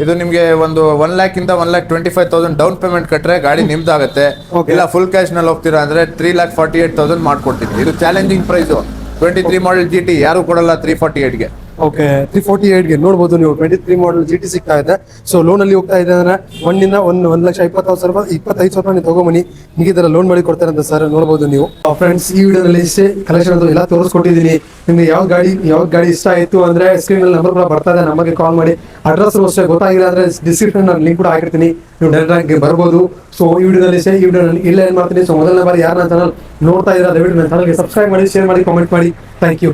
ಇದು ನಿಮ್ಗೆ ಒಂದು 1 lakh ಇಂದ 1,25,000 ಡೌನ್ ಪೇಮೆಂಟ್ ಕಟ್ರೆ ಗಾಡಿ ನಿಮ್ದಾಗತ್ತೆ. ಇಲ್ಲ ಫುಲ್ ಕ್ಯಾಶ್ ನಲ್ಲಿ ಹೋಗ್ತೀರಾ ಅಂದ್ರೆ 3,48,000 ಮಾಡ್ಕೊಡ್ತೀನಿ. ಇದು ಚಾಲೆಂಜಿಂಗ್ ಪ್ರೈಸ್. 23 ಮಾಡಲ್ GT ಯಾರು ಕೊಡಲ್ಲ 348ಗೆ. ಓಕೆ, 348ಗೆ ನೋಡ್ಬೋದು ನೀವು. 23 ಮಾಡಲ್ GT ಸಿಗ್ತಾ ಇದೆ. ಸೊ ಲೋನ್ ಅಲ್ಲಿ ಹೋಗ್ತಾ ಇದೆ ಅಂದ್ರೆ 1,20,000 ನೀವು ತಗೊಂಬನ್ನಿ, ನಿಮಗೆ ಲೋನ್ ಮಾಡಿ ಕೊಡ್ತಾರೆ ಅಂತ ಸರ್ ನೋಡ್ಬೋದು ನೀವು. ಫ್ರೆಂಡ್ಸ್ ಈ ವಿಡಿಯೋದಲ್ಲಿ ಇಷ್ಟೇ ಕಲೆಕ್ಷನ್ ಎಲ್ಲ ತೋರಿಸ್ಕೊಟ್ಟಿದ್ದೀನಿ. ನಿಮ್ಗೆ ಯಾವ ಗಾಡಿ ಇಷ್ಟ ಆಯ್ತು ಅಂದ್ರೆ ಸ್ಕ್ರೀನ್ ಅಲ್ಲಿ ನಂಬರ್ ಕೂಡ ಬರ್ತಾ ಇದೆ, ನಮಗೆ ಕಾಲ್ ಮಾಡಿ. ಅಡ್ರೆಸ್ ಅಷ್ಟೇ ಗೊತ್ತಾಗಿಲ್ಲ ಅಂದ್ರೆ ಡಿಸ್ಕ್ರಿಪ್ಷನ್ ಲಿಂಕ್ ಕೂಡ ಹಾಕಿರ್ತೀನಿ, ನೀವು ಡೈರೆಕ್ಟ್ ಆಗಿ ಬರ್ಬೋದು. ಸೊ ಈ ವಿಡಿಯೋದಲ್ಲಿ ಇಷ್ಟೇ. ಈ ವಿಡಿಯೋದಲ್ಲಿ ಇಲ್ಲ ಏನ್ ಮಾಡ್ತೀನಿ. ಸೊ ಮೊದಲನೇ ಬಾರಿ ಯಾರನ್ನ ಚಾನಲ್ ನೋಡ್ತಾ ಇದ್ದಾರೆ ದಯವಿಟ್ಟು ನನ್ನ ಚಾನಲ್ಗೆ ಸಬ್ಸ್ಕ್ರೈಬ್ ಮಾಡಿ, ಶೇರ್ ಮಾಡಿ, ಕಾಮೆಂಟ್ ಮಾಡಿ. Thank you.